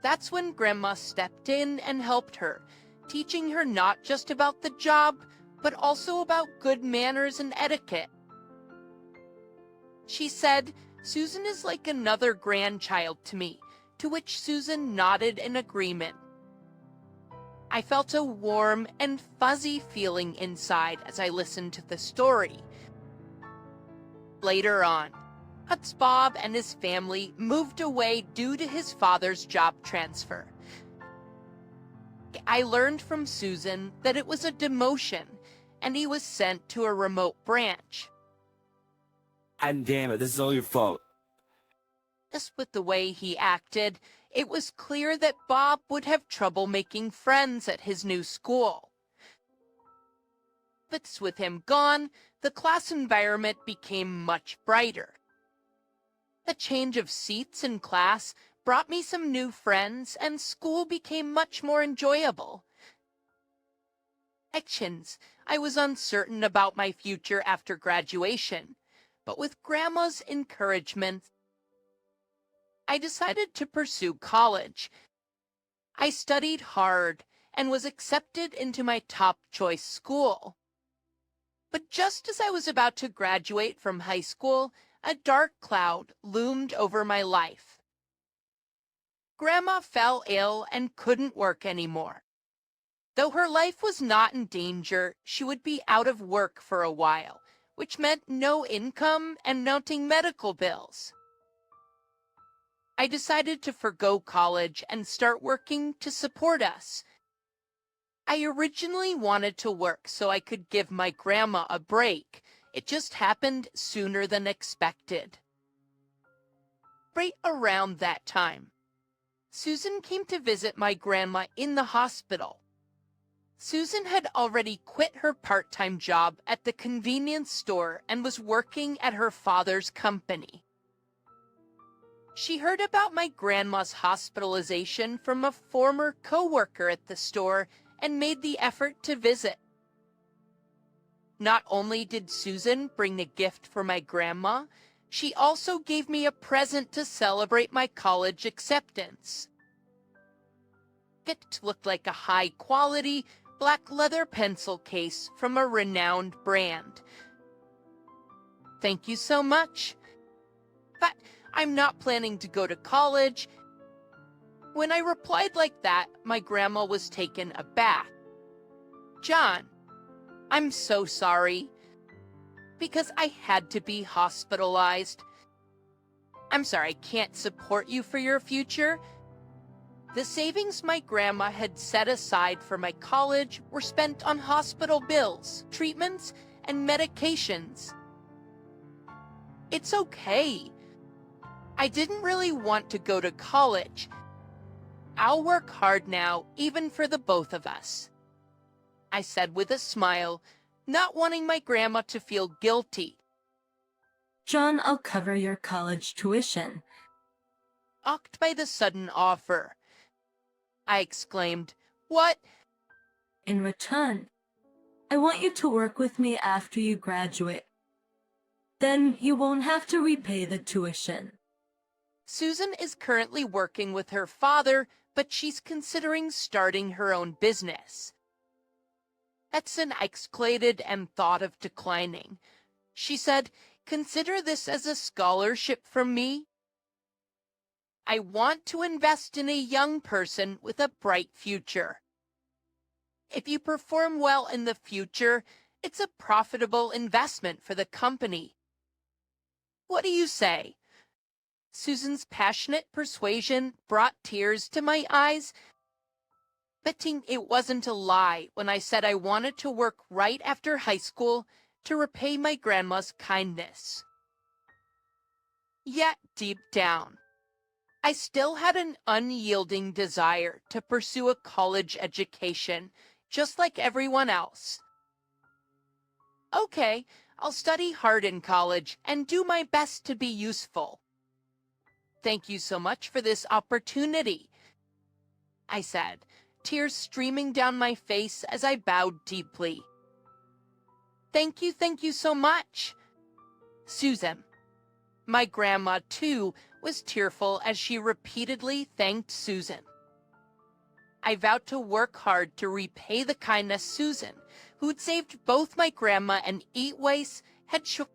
That's when Grandma stepped in and helped her, teaching her not just about the job, but also about good manners and etiquette. She said, "Susan is like another grandchild to me," to which Susan nodded in agreement. I felt a warm and fuzzy feeling inside as I listened to the story. Later on, Bob and his family moved away due to his father's job transfer. I learned from Susan that it was a demotion, and he was sent to a remote branch. And damn it, this is all your fault. Just with the way he acted, it was clear that Bob would have trouble making friends at his new school. But with him gone, the class environment became much brighter. The change of seats in class brought me some new friends, and school became much more enjoyable. I was uncertain about my future after graduation, but with Grandma's encouragement, I decided to pursue college. I studied hard and was accepted into my top choice school. But just as I was about to graduate from high school, a dark cloud loomed over my life. Grandma fell ill and couldn't work anymore. Though her life was not in danger, she would be out of work for a while, which meant no income and mounting medical bills. I decided to forgo college and start working to support us. I originally wanted to work so I could give my grandma a break. It just happened sooner than expected. Right around that time, Susan came to visit my grandma in the hospital. Susan had already quit her part-time job at the convenience store and was working at her father's company. She heard about my grandma's hospitalization from a former coworker at the store and made the effort to visit. Not only did Susan bring a gift for my grandma, she also gave me a present to celebrate my college acceptance. It looked like a high-quality black leather pencil case from a renowned brand. "Thank you so much. But I'm not planning to go to college." When I replied like that, my grandma was taken aback. "John, I'm so sorry. Because I had to be hospitalized. I'm sorry, I can't support you for your future." The savings my grandma had set aside for my college were spent on hospital bills, treatments, and medications. "It's okay. I didn't really want to go to college. I'll work hard now, even for the both of us," I said with a smile, not wanting my grandma to feel guilty. John, I'll cover your college tuition. Shocked by the sudden offer, I exclaimed, "What?" In return, I want you to work with me after you graduate. Then you won't have to repay the tuition. Susan is currently working with her father, but she's considering starting her own business. Edson exclaimed and thought of declining. She said, "Consider this as a scholarship from me. I want to invest in a young person with a bright future. If you perform well in the future, it's a profitable investment for the company. What do you say?" Susan's passionate persuasion brought tears to my eyes, betting it wasn't a lie when I said I wanted to work right after high school to repay my grandma's kindness. Yet deep down, I still had an unyielding desire to pursue a college education, just like everyone else. Okay, I'll study hard in college and do my best to be useful. Thank you so much for this opportunity, I said, tears streaming down my face as I bowed deeply. Thank you so much. Susan. My grandma, too, was tearful as she repeatedly thanked Susan. I vowed to work hard to repay the kindness Susan, who'd saved both my grandma and Eatwaste, had shown